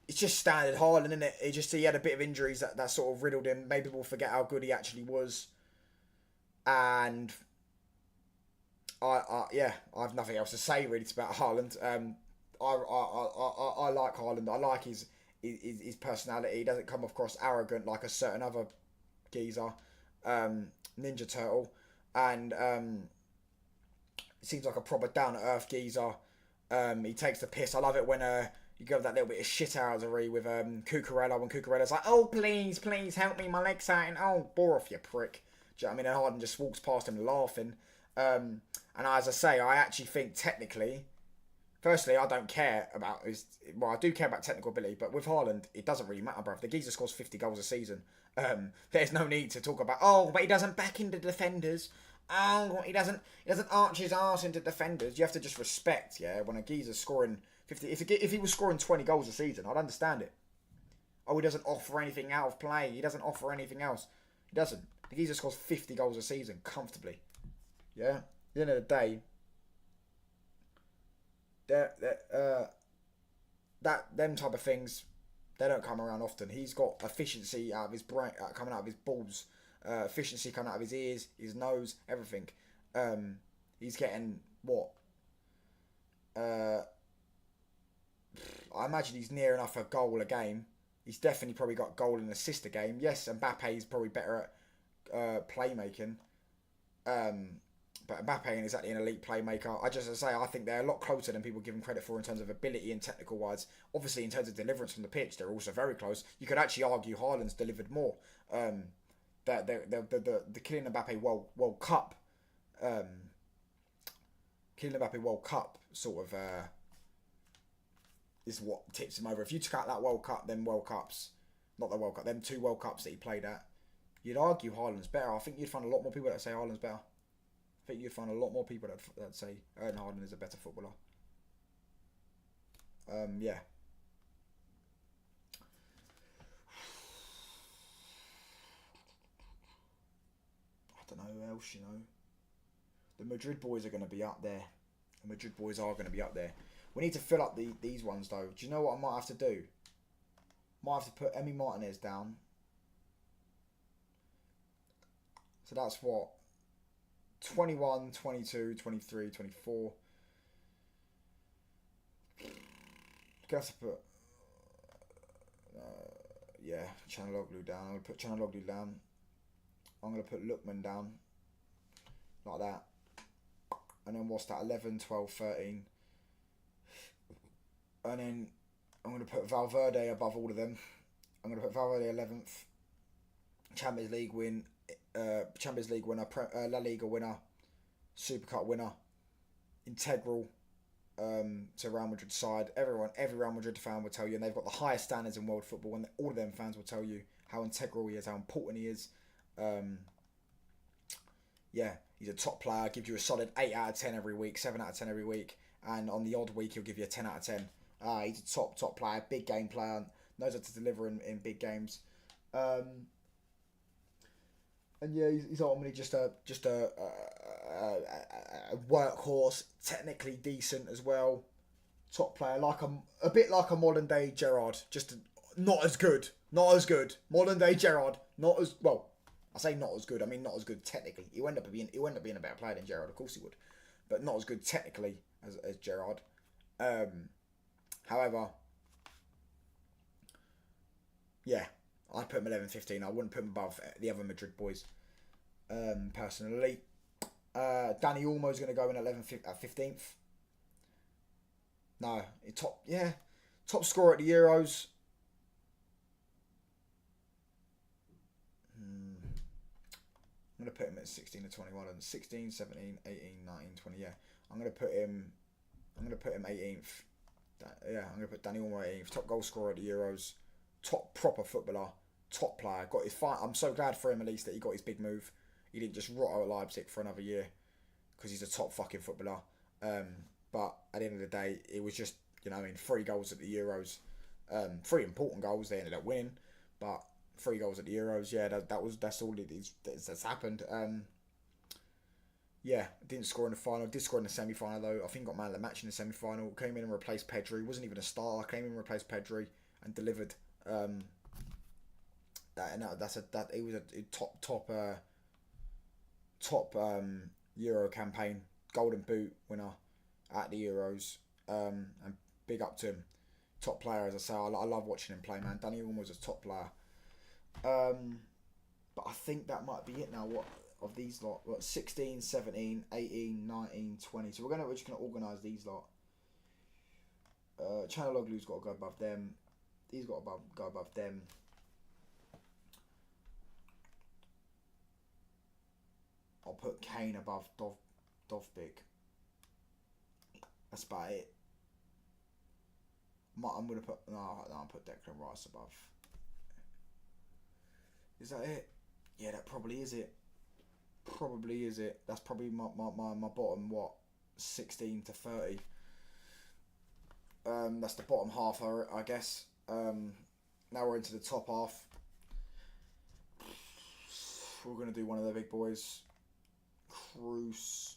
it's just standard Haaland, isn't it? He had a bit of injuries that sort of riddled him. Maybe we'll forget how good he actually was, and yeah, I have nothing else to say really about Haaland. I like Haaland. I like his personality. He doesn't come across arrogant like a certain other geezer, Ninja Turtle, and seems like a proper down to earth geezer. He takes the piss. I love it when you go that little bit of shithousery with Cucurella when Cucurella's like, oh please, please help me, my leg's hurting. Oh, bore off you prick. Do you know what I mean? And Harden just walks past him laughing. And as I say, I actually think technically, firstly, I don't care about his. Well, I do care about technical ability, but with Haaland, it doesn't really matter, bruv. The geezer scores 50 goals a season. There's no need to talk about, oh, but he doesn't back into defenders. Oh, he doesn't arch his arse into defenders. You have to just respect, yeah, when a geezer's scoring 50. If he was scoring 20 goals a season, I'd understand it. Oh, he doesn't offer anything out of play. He doesn't offer anything else. He doesn't. The geezer scores 50 goals a season comfortably. Yeah. At the end of the day, them type of things, they don't come around often. He's got efficiency out of his brain, coming out of his balls, efficiency coming out of his ears, his nose, everything. He's getting what? I imagine he's near enough a goal a game. He's definitely probably got goal and assist a game. Yes, Mbappe's probably better at playmaking. But Mbappe is actually an elite playmaker. I think they're a lot closer than people give him credit for in terms of ability and technical wise. Obviously, in terms of deliverance from the pitch, they're also very close. You could actually argue Haaland's delivered more. The Kylian Mbappe World Cup, Kylian Mbappe World Cup sort of is what tips him over. If you took out that World Cup, them World Cups, not the World Cup, them 2 World Cups that he played at, you'd argue Haaland's better. I think you'd find a lot more people that say Haaland's better. I think you'd find a lot more people that say Erling Haaland is a better footballer. Yeah. I don't know who else, The Madrid boys are going to be up there. The Madrid boys are going to be up there. We need to fill up these ones, though. Do you know what I might have to do? Might have to put Emi Martinez down. So that's what? 21, 22, 23, 24. Gonna have to put Chanaloglu down. I'm gonna put Chanaloglu down. I'm gonna put Lookman down. Like that. And then what's that? 11, 12, 13. And then I'm gonna put Valverde above all of them. I'm gonna put Valverde 11th. Champions League winner, La Liga winner, Super Cup winner, integral to Real Madrid's side. Every Real Madrid fan will tell you, and they've got the highest standards in world football, and all of them fans will tell you how integral he is, how important he is. Yeah, he's a top player, gives you a solid 8 out of 10 every week, 7 out of 10 every week, and on the odd week he'll give you a 10 out of 10. He's a top player, big game player, knows how to deliver in big games. And yeah, he's ultimately just a workhorse, technically decent as well, top player, like a bit like a modern day Gerrard, just not as good. Modern day Gerrard, not as well. I say not as good. I mean not as good technically. He would end up being a better player than Gerrard, of course he would, but not as good technically as Gerrard. However, yeah. I'd put him 11, 15. I wouldn't put him above the other Madrid boys, personally. Danny Olmo's going to go in 15th. No, top scorer at the Euros. I'm going to put him at 16 to 21 and 16, 17, 18, 19, 20. Yeah, I'm going to put him I'm going to put him 18th. Yeah, I'm going to put Danny Olmo 18th. Top goal scorer at the Euros. Top proper footballer. Top player. Got his fight. I'm so glad for him at least that he got his big move. He didn't just rot out at Leipzig for another year because he's a top fucking footballer. But at the end of the day, it was just, 3 goals at the Euros. 3 important goals. They ended up winning, but 3 goals at the Euros. Yeah, that's all it is. That's happened. Yeah, didn't score in the final. Did score in the semi-final though. I think got man of the match in the semi-final. Came in and replaced Pedri. Wasn't even a starter. Came in and replaced Pedri and delivered. He was a top Euro campaign. Golden Boot winner at the Euros. And big up to him. Top player, as I say. I love watching him play, man. Danny Olmo was a top player. But I think that might be it now. What of these lot? What, 16, 17, 18, 19, 20. So we're just gonna organise these lot. Chanaloglu's got to go above them. He's got to go above them. I'll put Kane above Dovbyk. That's about it. I'm gonna put I'll put Declan Rice above. Is that it? Yeah, that probably is it. That's probably my bottom, 16 to 30. That's the bottom half, I guess. Now we're into the top half. We're going to do one of the big boys. Kroos,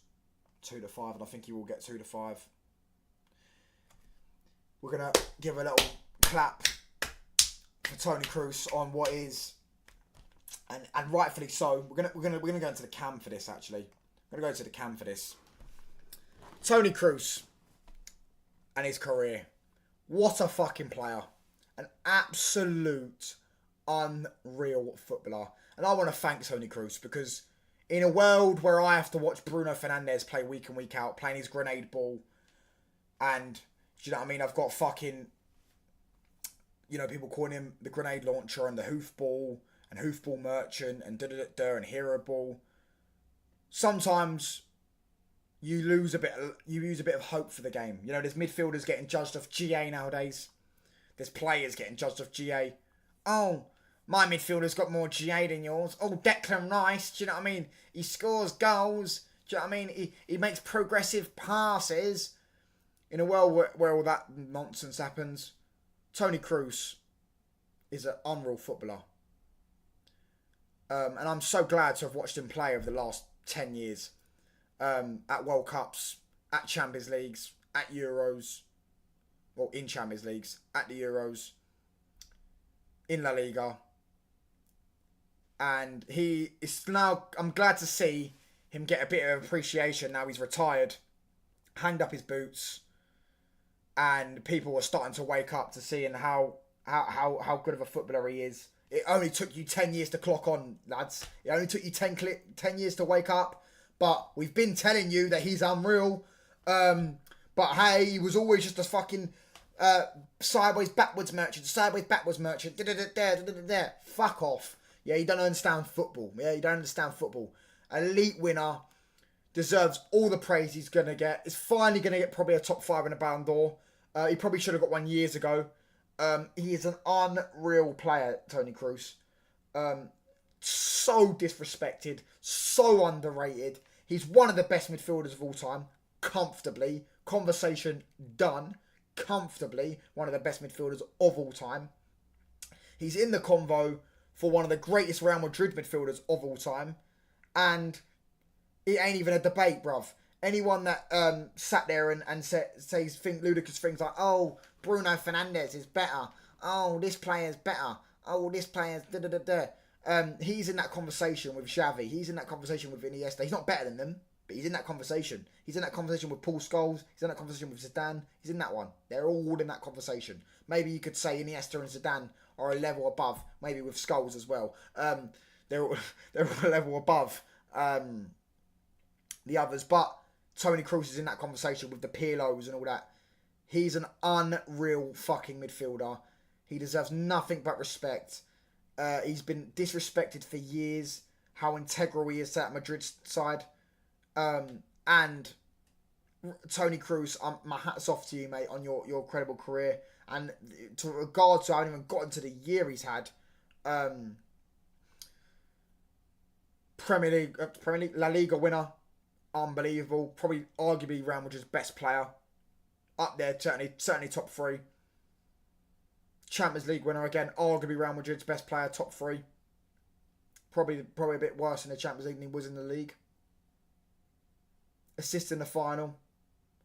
2 to 5, and I think he will get 2 to 5. We're going to give a little clap for Toni Kroos on what is, and rightfully so. We're gonna go into the cam for this. Actually, we're gonna go to the cam for this. Toni Kroos and his career. What a fucking player! An absolute unreal footballer. And I want to thank Toni Kroos because in a world where I have to watch Bruno Fernandes play week in week out, playing his grenade ball, and do you know what I mean? I've got fucking, people calling him the grenade launcher and the hoofball and hoofball merchant and and hero ball. Sometimes you use a bit of hope for the game. There's midfielders getting judged off GA nowadays. There's players getting judged off GA. Oh, my midfielder's got more GA than yours. Oh, Declan Rice, do you know what I mean? He scores goals. Do you know what I mean? He makes progressive passes. In a world where all that nonsense happens, Toni Kroos is an unreal footballer. And I'm so glad to have watched him play over the last 10 years. At World Cups, at Champions Leagues, at Euros. Well, in Champions Leagues, at the Euros, in La Liga. And he is now, I'm glad to see him get a bit of appreciation now he's retired. Hanged up his boots. And people are starting to wake up to seeing how good of a footballer he is. It only took you 10 years to clock on, lads. It only took you 10 years to wake up. But we've been telling you that he's unreal. But hey, he was always just a fucking sideways backwards merchant. Fuck off. Yeah, you don't understand football. Elite winner. Deserves all the praise he's going to get. Is finally going to get probably a top 5 in a Ballon d'Or. He probably should have got one years ago. He is an unreal player, Toni Kroos. So disrespected, so underrated. He's one of the best midfielders of all time, comfortably. Conversation done, comfortably. One of the best midfielders of all time. He's in the convo for one of the greatest Real Madrid midfielders of all time. And it ain't even a debate, bruv. Anyone that sat there and says ludicrous things like, oh, Bruno Fernandes is better. Oh, this player's better. Oh, this player's da-da-da-da. He's in that conversation with Xavi. He's in that conversation with Iniesta. He's not better than them, but he's in that conversation. He's in that conversation with Paul Scholes. He's in that conversation with Zidane. He's in that one. They're all in that conversation. Maybe you could say Iniesta and Zidane are a level above, maybe with Scholes as well. They're all a level above the others, but Toni Kroos is in that conversation with the Pirlos and all that. He's an unreal fucking midfielder. He deserves nothing but respect. He's been disrespected for years. How integral he is to that Madrid side. And Tony Cruz, my hat's off to you, mate, on your incredible career. And to regard to, I haven't even got into the year he's had. Premier League, La Liga winner, unbelievable. Probably, arguably, Real Madrid's best player, up there, certainly top three. Champions League winner again, arguably Real Madrid's best player, top three. Probably a bit worse in the Champions League than he was in the league. Assist in the final.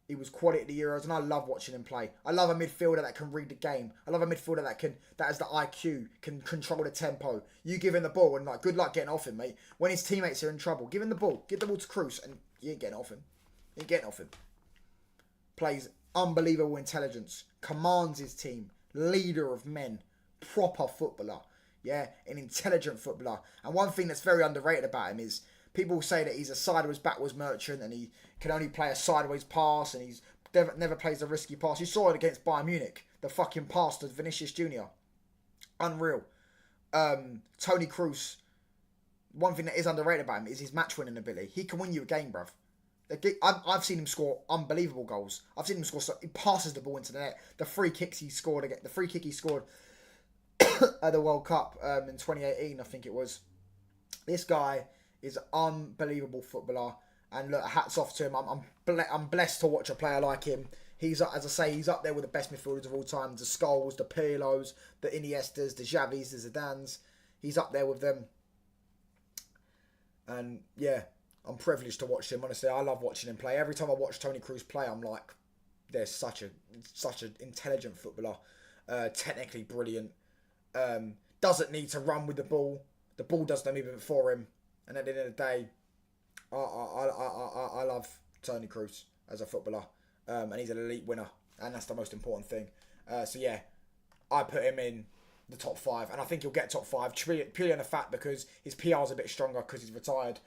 He was quality at the Euros, and I love watching him play. I love a midfielder that can read the game. I love a midfielder that has the IQ, can control the tempo. You give him the ball, and good luck getting off him, mate. When his teammates are in trouble, give him the ball. Give the ball to Cruz, and you ain't getting off him. You ain't getting off him. Plays unbelievable intelligence. Commands his team. Leader of men. Proper footballer. Yeah, an intelligent footballer. And one thing that's very underrated about him is people say that he's a sideways, backwards merchant and he can only play a sideways pass and he's never plays a risky pass. You saw it against Bayern Munich. The fucking pass to Vinicius Jr. Unreal. Tony Cruz. One thing that is underrated about him is his match-winning ability. He can win you a game, bruv. I've seen him score unbelievable goals. I've seen him score. He passes the ball into the net. The free kick he scored at the World Cup in 2018, I think it was. This guy is an unbelievable footballer, and look, hats off to him. I'm blessed to watch a player like him. He's, as I say, he's up there with the best midfielders of all time. The Scholes, the Pirlos, the Iniestas, the Xavis, the Zidanes. He's up there with them. And yeah, I'm privileged to watch him. Honestly, I love watching him play. Every time I watch Tony Cruz play, I'm like, there's such an intelligent footballer, technically brilliant. Doesn't need to run with the ball. The ball does no movement for him. And at the end of the day, I love Tony Cruz as a footballer, and he's an elite winner, and that's the most important thing. So yeah, I put him in the top 5, and I think he'll get top 5 purely on the fact because his PR's a bit stronger because he's retired,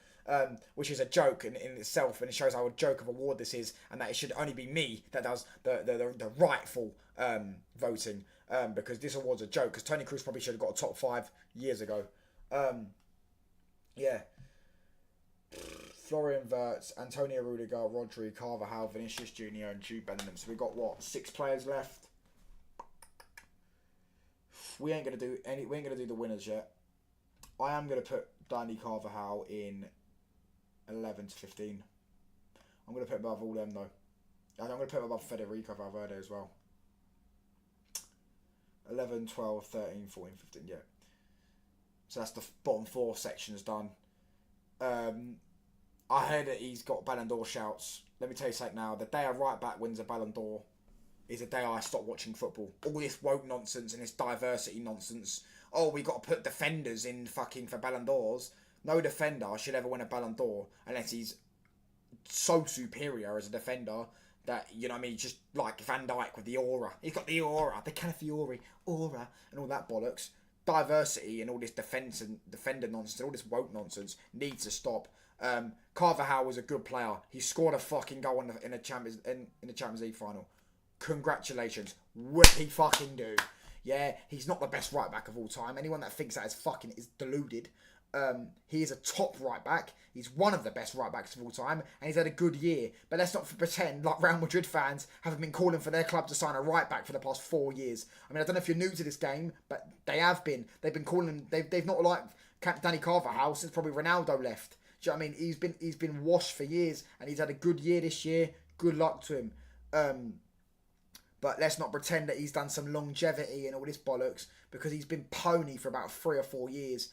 which is a joke in itself, and it shows how a joke of award this is, and that it should only be me that does the rightful voting, because this award's a joke, because Tony Cruz probably should have got a top 5 years ago. Yeah. Florian Wirtz, Antonio Rudiger, Rodri, Carvajal, Vinicius Jr. and Jude Bellingham. So we've got 6 players left. We ain't gonna do the winners yet. I am gonna put Dani Carvajal in 11 to 15. I'm gonna put him above all them though. I'm gonna put him above Federico Valverde as well. 11, 12, 13, 14, 15, yeah. So that's the bottom 4 sections done. I heard that he's got Ballon d'or shouts. Let me tell you something now. The day a right back wins a Ballon d'or is the day I stop watching football. All this woke nonsense and this diversity nonsense. Oh, we got to put defenders in fucking for Ballon d'ors. No defender should ever win a Ballon d'or unless he's so superior as a defender that, you know what I mean, just like Van Dijk with the aura. He's got the aura, the Calafiori aura and all that bollocks. Diversity and all this defender nonsense, all this woke nonsense needs to stop. Carvajal was a good player. He scored a fucking goal in the Champions League final. Congratulations. What he fucking do? Yeah, he's not the best right back of all time. Anyone that thinks that is deluded. He is a top right back. He's one of the best right backs of all time, and he's had a good year. But let's not pretend like Real Madrid fans haven't been calling for their club to sign a right back for the past 4 years. I mean, I don't know if you're new to this game, but they have been. They've been calling. They've not liked Dani Carvajal since probably Ronaldo left. Do you know what I mean? He's been washed for years, and he's had a good year this year. Good luck to him. But let's not pretend that he's done some longevity and all this bollocks, because he's been pony for about 3 or 4 years.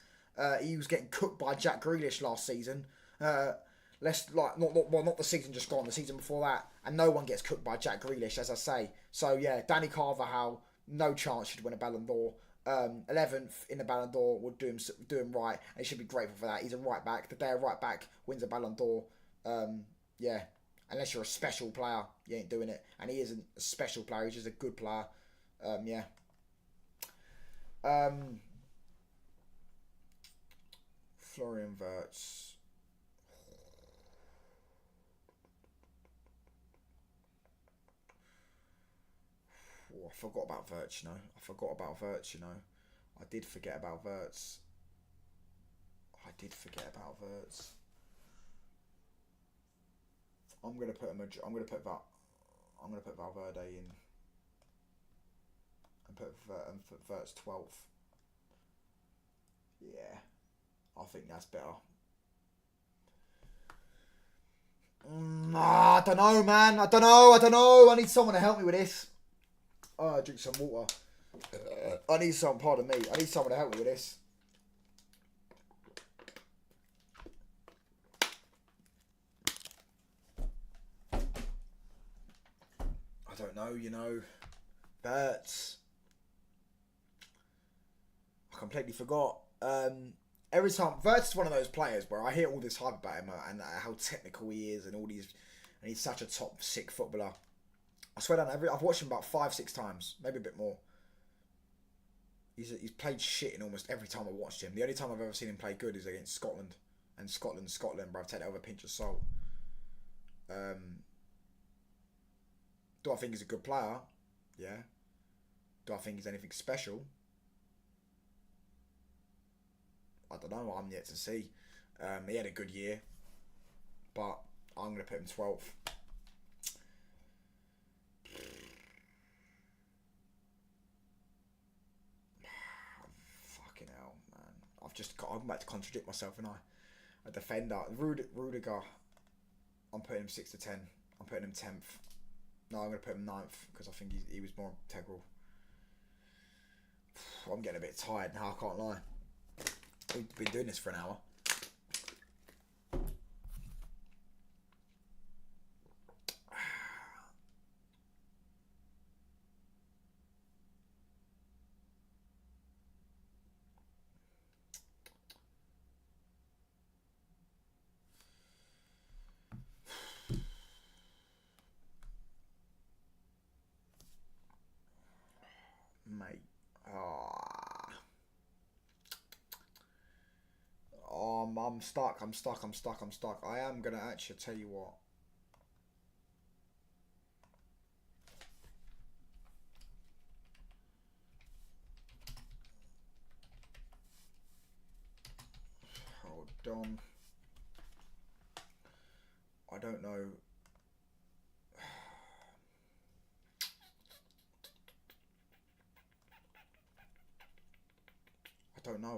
He was getting cooked by Jack Grealish last season. Not the season just gone, the season before that, and no one gets cooked by Jack Grealish, as I say. So yeah, Dani Carvajal, no chance should win a Ballon d'Or. 11th in the Ballon d'Or would do him right, and he should be grateful for that. He's a right back. The day a right back wins a Ballon d'Or, yeah, unless you're a special player, you ain't doing it. And he isn't a special player; he's just a good player. Yeah. Florian Wirtz. Oh, I forgot about Wirtz, I did forget about Wirtz. I'm gonna put I'm gonna put Valverde in and put Vert's 12th. Yeah, I think that's better. I don't know, man. I don't know. I need someone to help me with this. Oh, drink some water. I need someone. Pardon me. I need someone to help me with this. I don't know, you know. Verts. I completely forgot. Every time, Verts is one of those players where I hear all this hype about him and how technical he is and all these, and he's such a top sick footballer. I swear down, I've watched him about 5-6 times, maybe a bit more. He's played shit in almost every time I watched him. The only time I've ever seen him play good is against Scotland, and Scotland, bro. I've taken that with a pinch of salt. Do I think he's a good player? Yeah. Do I think he's anything special? I don't know. I'm yet to see. He had a good year, but I'm going to put him 12th. Fucking hell, man. I'm about to contradict myself, and a defender. Rudiger, I'm putting him 6 to 10. I'm putting him 10th. No, I'm going to put him 9th because I think he was more integral. I'm getting a bit tired now, I can't lie. We've been doing this for an hour. Mate. I'm stuck. I am going to actually tell you what. Hold on. I don't know. I don't know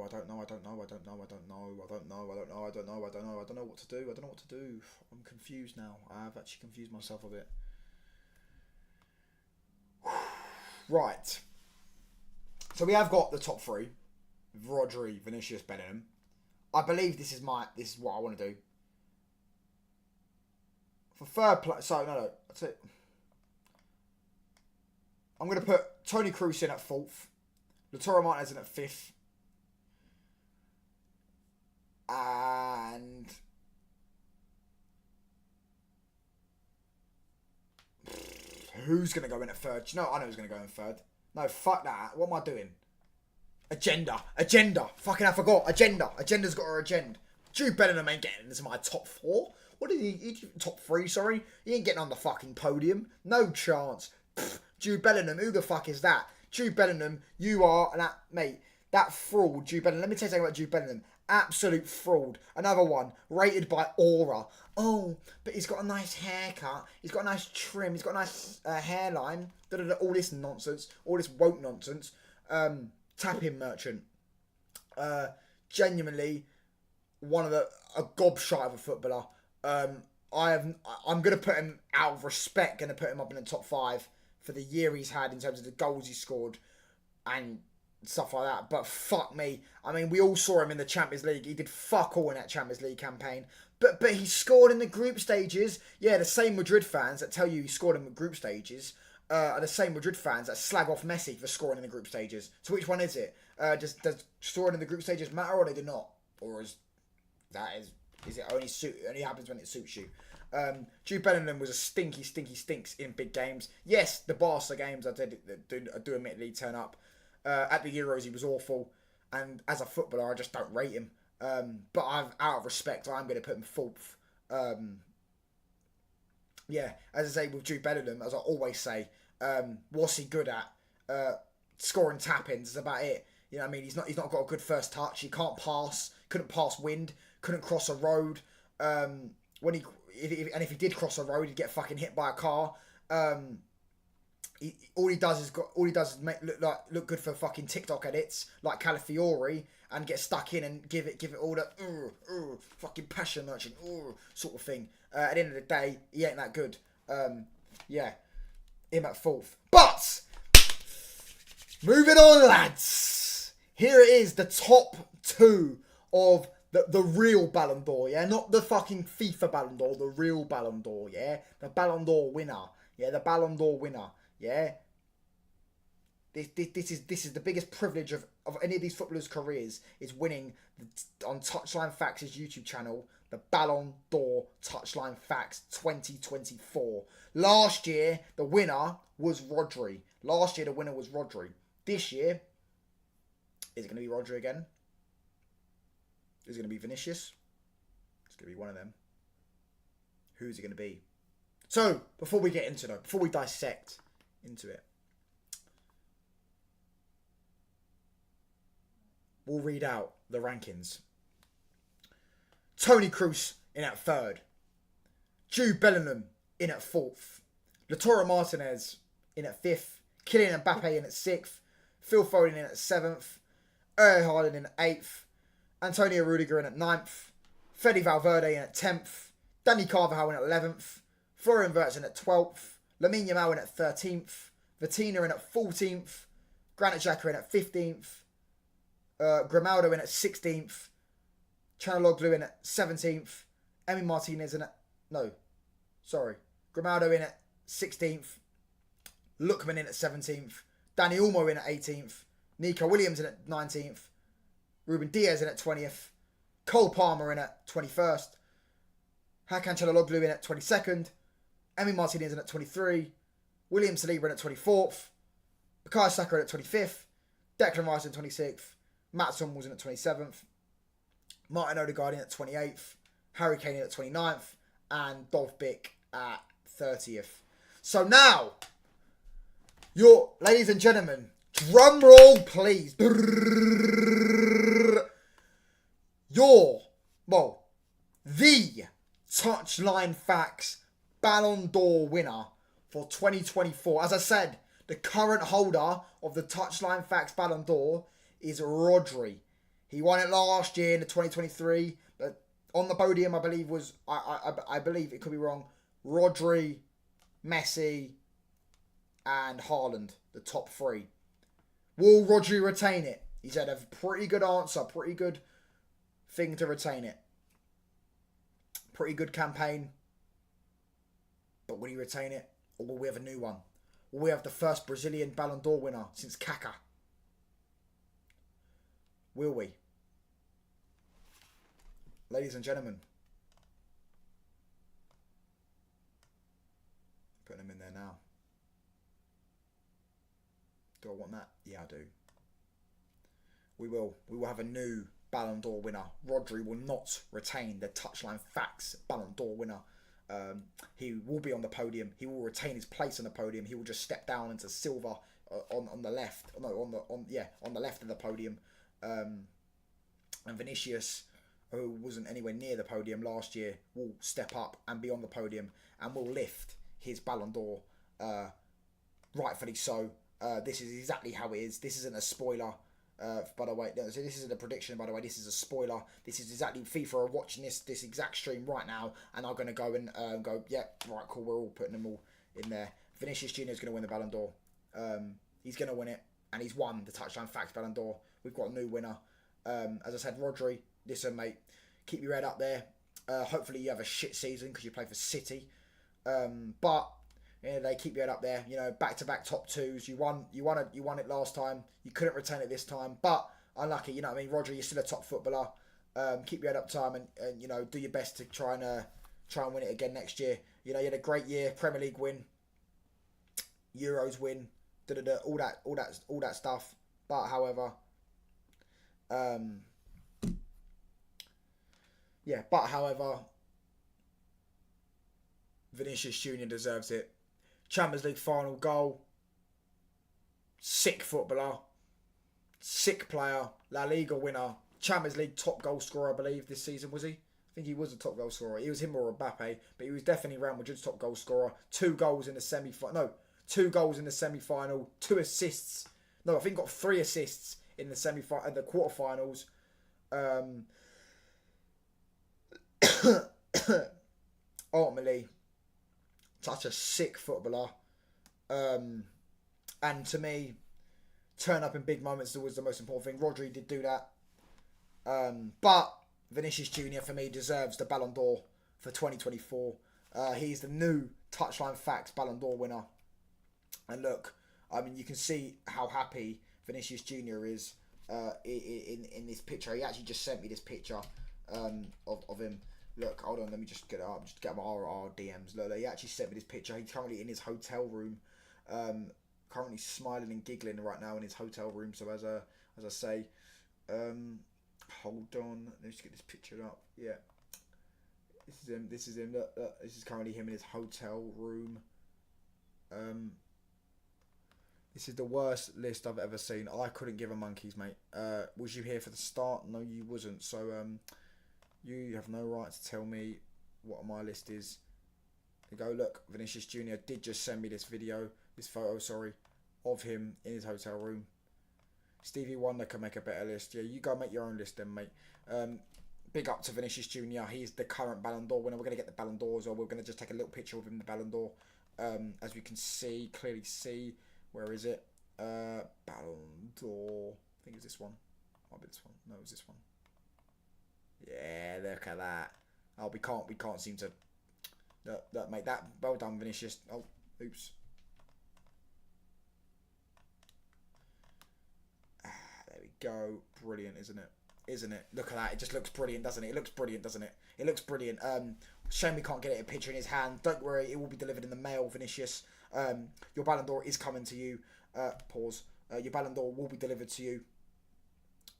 what to do. I'm confused now. I've actually confused myself a bit. Right. So we have got the top three. Rodri, Vinicius, Bellingham. I believe this is what I want to do. For third place, that's it. I'm going to put Toni Kroos in at 4th. Lautaro Martinez in at 5th. And who's going to go in at 3rd? Do you know, I know who's going to go in 3rd. No, fuck that. What am I doing? Agenda. Fucking I forgot. Agenda's got her agenda. Jude Bellingham ain't getting into my top 4. What did he top 3, sorry? He ain't getting on the fucking podium. No chance. Jude Bellingham, who the fuck is that? Jude Bellingham, you are, mate, that fraud, Jude Bellingham. Let me tell you something about Jude Bellingham. Absolute fraud. Another one, rated by Aura. Oh, but he's got a nice haircut. He's got a nice trim. He's got a nice hairline. All this nonsense. All this woke nonsense. Tap-in merchant. Genuinely, a gobshite of a footballer. I'm going to put him, out of respect, going to put him up in the top 5 for the year he's had in terms of the goals he scored and stuff like that. But fuck me. I mean, we all saw him in the Champions League. He did fuck all in that Champions League campaign. But he scored in the group stages. Yeah, the same Madrid fans that tell you he scored in the group stages are the same Madrid fans that slag off Messi for scoring in the group stages. So which one is it? Does scoring in the group stages matter, or they do not? Or is it only happens when it suits you? Jude Bellingham was a stinks in big games. Yes, the Barca games I do admittedly turn up. At the Euros he was awful, and as a footballer I just don't rate him. But out of respect, I'm going to put him 4th. Yeah, as I say with Jude Bellingham, as I always say, what's he good at? Scoring tap-ins is about it. You know what I mean? He's not got a good first touch. He can't pass. Couldn't pass wind. Couldn't cross a road. when if he did cross a road, he'd get fucking hit by a car. All he does is make look good for fucking TikTok edits like Calafiore and get stuck in and give it all the fucking passion merchant sort of thing. At the end of the day, he ain't that good. Yeah, him at fourth. But moving on, lads. Here it is, the top two of the real Ballon d'Or, yeah? Not the fucking FIFA Ballon d'Or, the real Ballon d'Or, yeah? The Ballon d'Or winner. Yeah, the Ballon d'Or winner. Yeah. This is the biggest privilege of any of these footballers' careers, is winning on Touchline Facts' YouTube channel, the Ballon d'Or Touchline Facts 2024. Last year, the winner was Rodri. This year, is it going to be Rodri again? Is it going to be Vinicius? It's going to be one of them. Who's it going to be? So, before we get into it, before we dissect into it, we'll read out the rankings. Toni Kroos in at third. Jude Bellingham in at fourth. Lautaro Martinez in at fifth. Kylian Mbappe in at sixth. Phil Foden in at seventh. Erling Haaland in at eighth. Antonio Rudiger in at ninth. Fede Valverde in at 10th. Dani Carvajal in at 11th. Florian Wirtz in at 12th. Lamine Yamal in at 13th. Vitinha in at 14th. Granit Xhaka in at 15th. Grimaldo in at 16th. Çalhanoğlu in at 17th. Emi Martinez in at... No. Sorry. Grimaldo in at 16th. Lookman in at 17th. Dani Olmo in at 18th. Nico Williams in at 19th. Ruben Diaz in at 20th. Cole Palmer in at 21st. Hakan Çalhanoğlu in at 22nd. Emi Martinez in at 23. William Saliba in at 24th. Bukayo Saka in at 25th. Declan Rice in 26th. Matt Hummels in at 27th. Martin Odegaard in at 28th. Harry Kane in at 29th. And Dolph Bick at 30th. So now, ladies and gentlemen, drum roll please. The Touchline Facts Ballon d'Or winner for 2024. As I said, the current holder of the Touchline Facts Ballon d'Or is Rodri. He won it last year in the 2023, but on the podium, I believe I believe it could be wrong, Rodri, Messi, and Haaland, the top three. Will Rodri retain it? He's had a pretty good answer, pretty good thing to retain it. Pretty good campaign. But will he retain it? Or will we have a new one? Will we have the first Brazilian Ballon d'Or winner since Kaká? Will we? Ladies and gentlemen. Putting him in there now. Do I want that? Yeah, I do. We will. We will have a new Ballon d'Or winner. Rodri will not retain the Touchline Facts Ballon d'Or winner. He will be on the podium. He will retain his place on the podium. He will just step down into silver on the left. No, on the left of the podium. And Vinicius, who wasn't anywhere near the podium last year, will step up and be on the podium and will lift his Ballon d'Or. Rightfully so. This is exactly how it is. This isn't a spoiler. By the way, this isn't a prediction. By the way, this is a spoiler. This is exactly FIFA are watching this exact stream right now, and are going to go and go. Yeah, right, cool. We're all putting them all in there. Vinicius Junior is going to win the Ballon d'Or. He's going to win it, and he's won the Touchline Facts Ballon d'Or. We've got a new winner. As I said, Rodri. Listen, mate, keep your head up there. Hopefully, you have a shit season because you play for City. But yeah, they keep your head up there. You know, back-to-back top twos. You won it last time. You couldn't retain it this time, but unlucky. You know what I mean? Rodri, you're still a top footballer. Keep your head up time and you know, do your best to try and win it again next year. You know, you had a great year, Premier League win, Euros win, all that stuff. But however, Vinicius Junior deserves it. Champions League final goal. Sick footballer. Sick player. La Liga winner. Champions League top goal scorer, I believe, this season, was he? think he was a top goal scorer. He was him or Mbappe, but he was definitely Real Madrid's top goal scorer. 2 goals in the semi-final. No, 2 goals in the semi-final. 2 assists. No, I think he got 3 assists in the the quarterfinals. Ultimately, such a sick footballer. And to me, turn up in big moments was the most important thing. Rodri did do that. But Vinicius Junior for me deserves the Ballon d'Or for 2024. He's the new Touchline Facts Ballon d'Or winner. And look, I mean, you can see how happy Vinicius Junior is in this picture. He actually just sent me this picture of him. Look, hold on, let me just get it up. Just get my RR DMs. Look, he actually sent me this picture. He's currently in his hotel room, currently smiling and giggling right now in his hotel room. So as I say, hold on, let's get this picture up. Yeah, this is him. This is him. Look, this is currently him in his hotel room. This is the worst list I've ever seen. I couldn't give a monkeys, mate. Was you here for the start? No, you wasn't. So you have no right to tell me what my list is. You go, look, Vinicius Junior did just send me this photo, of him in his hotel room. Stevie Wonder can make a better list. Yeah, you go make your own list then, mate. Big up to Vinicius Junior. He's the current Ballon d'Or winner. We're going to get the Ballon d'Or as well. We're going to just take a little picture of him, the Ballon d'Or. As we can clearly see. Where is it? Ballon d'Or. I think it's this one. Might be this one. No, it was this one. Yeah, look at that. Oh, we can't seem to. Look, mate, that well done, Vinicius. Oh, oops. There we go. Brilliant, isn't it? Isn't it? Look at that. It just looks brilliant, doesn't it? It looks brilliant, doesn't it? It looks brilliant. Shame we can't get a picture in his hand. Don't worry, it will be delivered in the mail, Vinicius. Your Ballon d'Or is coming to you. Pause. Your Ballon d'Or will be delivered to you.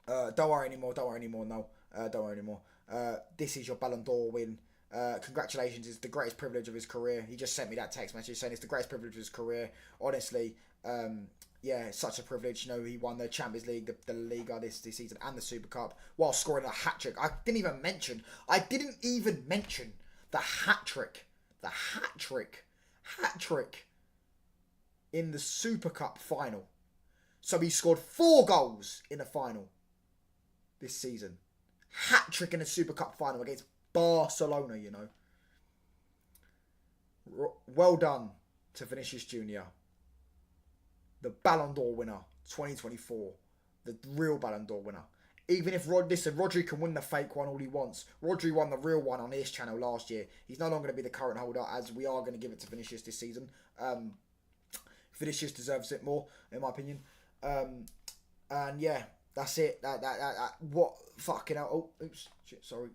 Don't worry anymore. No, don't worry anymore. This is your Ballon d'Or win. Congratulations. It's the greatest privilege of his career. He just sent me that text message saying it's the greatest privilege of his career. Honestly, yeah, it's such a privilege. You know, he won the Champions League, the Liga this season, and the Super Cup while scoring a hat trick. I didn't even mention the hat trick. The hat trick in the Super Cup final. So he scored 4 goals in the final this season. Hat trick in the Super Cup final against Barcelona, you know. Well done to Vinicius Junior, the Ballon d'Or winner 2024, the real Ballon d'Or winner. Even if Rodri can win the fake one all he wants. Rodri won the real one on his channel last year. He's no longer going to be the current holder, as we are going to give it to Vinicius this season. Vinicius deserves it more, in my opinion. And yeah, that's it. What fucking hell? Oh, oops, shit. Sorry.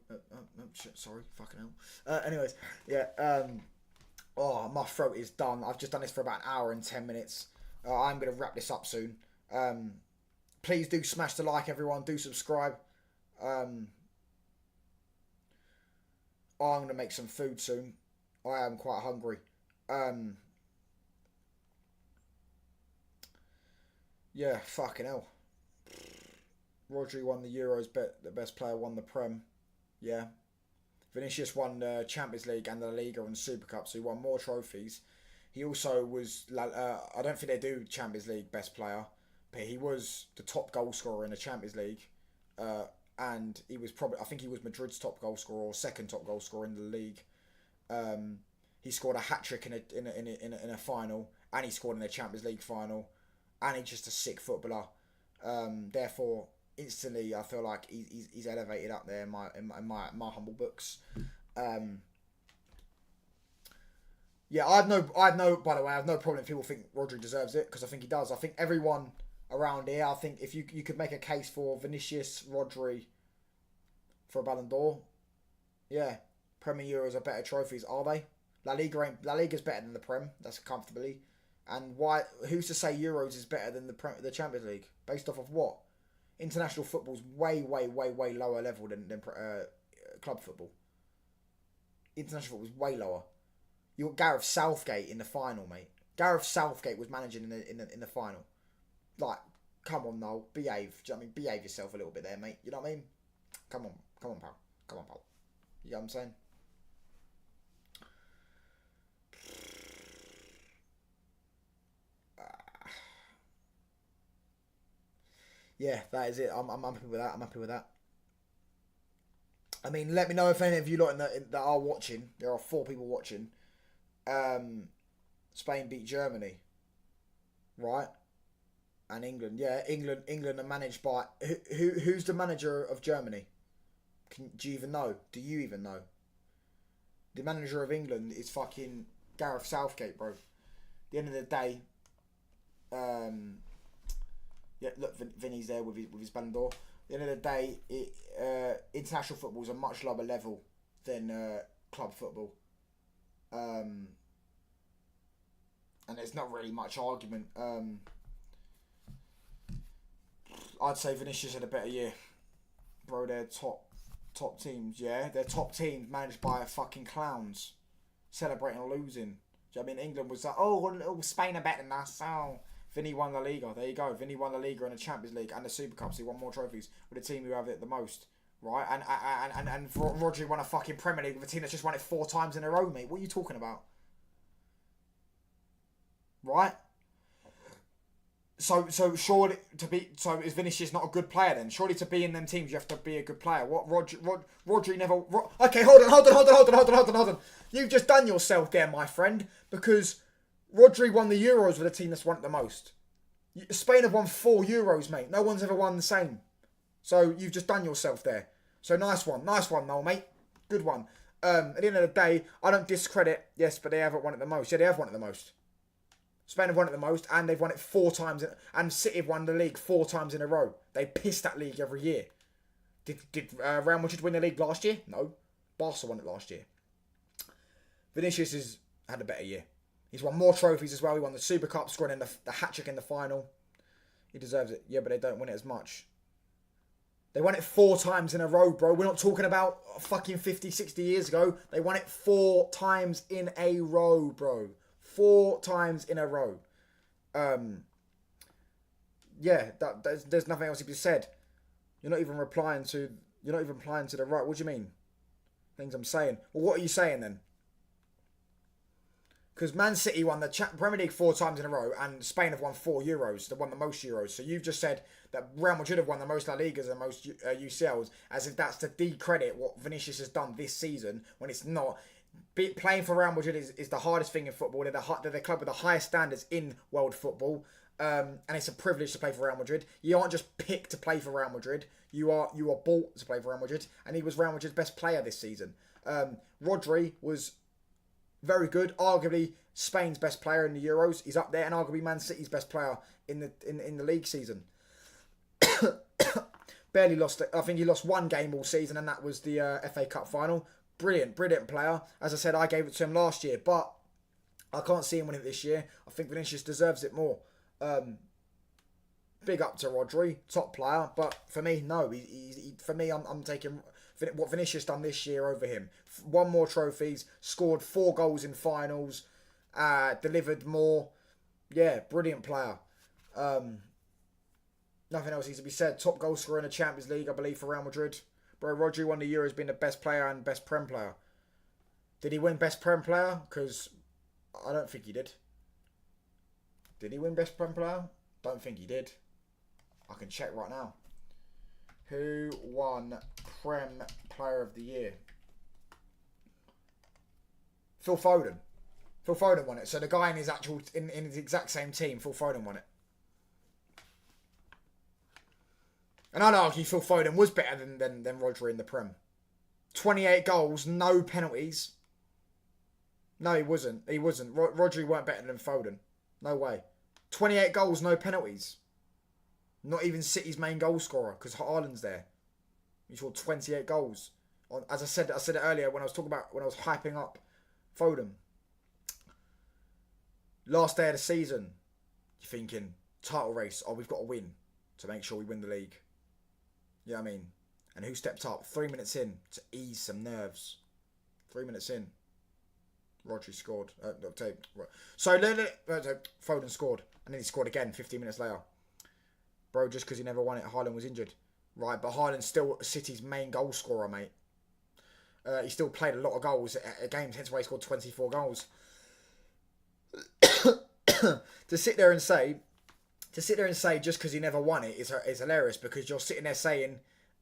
Shit. Sorry. Fucking hell. Anyways, yeah. Oh, my throat is done. I've just done this for about an hour and 10 minutes. I'm gonna wrap this up soon. Please do smash the like, everyone. Do subscribe. I'm gonna make some food soon. I am quite hungry. Yeah, fucking hell. Rodri won the Euros, the best player won the Prem. Yeah. Vinicius won the Champions League and the Liga and Super Cup, so he won more trophies. He also was, I don't think they do Champions League best player, but he was the top goal scorer in the Champions League. And he was I think he was Madrid's top goal scorer or second top goal scorer in the league. He scored a hat trick in a final, and he scored in the Champions League final, and he's just a sick footballer. Therefore, instantly, I feel like he's elevated up there in my humble books. Yeah, I have no. By the way, I have no problem if people think Rodri deserves it, because I think he does. I think everyone around here. I think if you could make a case for Vinicius, Rodri for a Ballon d'Or, yeah, Premier Euros are better trophies, are they? La Liga's better than the Prem. That's comfortably. And why? Who's to say Euros is better than the Champions League? Based off of what? International football's way lower level than club football. International football's way lower. You got Gareth Southgate in the final, mate. Gareth Southgate was managing in the final. Like, come on, Noel, behave. Do you know what I mean? Behave yourself a little bit there, mate. You know what I mean? Come on, pal. You know what I'm saying? Yeah, that is it. I'm happy with that. I'm happy with that. I mean, let me know if any of you lot that are watching. There are 4 people watching. Spain beat Germany, right? And England. Yeah, England are managed by who's the manager of Germany? Do you even know? Do you even know? The manager of England is fucking Gareth Southgate, bro. At the end of the day, yeah, look, Vinny's there with his Ballon d'or. At the end of the day, international football is a much lower level than club football. And there's not really much argument. I'd say Vinicius had a better year. Bro, they're top teams, yeah? They're top teams managed by fucking clowns. Celebrating losing. Do you know what I mean? England was like, oh, Spain are better than us. Oh, Vinny won La Liga. There you go. Vinny won La Liga and the Champions League and the Super Cups. He won more trophies with the team who have it the most. Right? And Rodri won a fucking Premier League with a team that's just won it 4 times in a row, mate. What are you talking about? Right? So surely is Vinicius not a good player then? Surely to be in them teams you have to be a good player. What Rodri never. Okay, hold on. You've just done yourself there, my friend, because Rodri won the Euros with a team that's won it the most. Spain have won 4 Euros, mate. No one's ever won the same. So you've just done yourself there. So nice one, Noel, mate. Good one. At the end of the day, I don't discredit. Yes, but they haven't won it the most. Yeah, they have won it the most. Spain have won it the most, and they've won it 4 times. And City have won the league 4 times in a row. They piss that league every year. Did Real Madrid win the league last year? No. Barca won it last year. Vinicius has had a better year. He's won more trophies as well. He won the Super Cup, scoring in the hat-trick in the final. He deserves it. Yeah, but they don't win it as much. They won it 4 times in a row, bro. We're not talking about fucking 50, 60 years ago. They won it 4 times in a row, bro. 4 times in a row. Yeah, there's nothing else to be said. You're not even replying to the right. What do you mean? Things I'm saying. Well, what are you saying then? Because Man City won the Premier League 4 times in a row, and Spain have won 4 Euros. They've won the most Euros. So you've just said that Real Madrid have won the most La Ligas and the most UCLs, as if that's to decredit what Vinicius has done this season, when it's not. Playing for Real Madrid is the hardest thing in football. They're the club with the highest standards in world football, and it's a privilege to play for Real Madrid. You aren't just picked to play for Real Madrid. You are bought to play for Real Madrid, and he was Real Madrid's best player this season. Rodri was very good, arguably Spain's best player in the Euros. He's up there, and arguably Man City's best player in the league season. Barely lost it. I think he lost 1 game all season, and that was the FA Cup final. Brilliant player. As I said, I gave it to him last year, but I can't see him winning it this year. I think Vinicius deserves it more. Big up to Rodri, top player, but for me, no. For me, I'm taking what Vinicius done this year over him. Won more trophies, scored 4 goals in finals, delivered more. Yeah, brilliant player. Nothing else needs to be said. Top goal scorer in the Champions League, I believe, for Real Madrid. Bro, Rodri won the Euros being the best player and best Prem player. Did he win best Prem player? Because I don't think he did. Did he win best Prem player? Don't think he did. I can check right now. Who won Prem Player of the Year? Phil Foden. Phil Foden won it. So the guy in his exact same team, Phil Foden won it. And I'd argue Phil Foden was better than Rodri in the Prem. 28 goals, no penalties. No, he wasn't. Rodri weren't better than Foden. No way. 28 goals, no penalties. Not even City's main goal scorer, because Haaland's there. He scored 28 goals. As I said it earlier when I was hyping up Foden. Last day of the season, you're thinking, title race, we've got to win to make sure we win the league. You know what I mean? And who stepped up 3 minutes in to ease some nerves? 3 minutes in, Rodri scored. So Foden scored, and then he scored again 15 minutes later. Bro, just because he never won it, Haaland was injured. Right, but Haaland's still City's main goal scorer, mate. He still played a lot of goals at games, hence why he scored 24 goals. to sit there and say just because he never won it is hilarious, because you're sitting there saying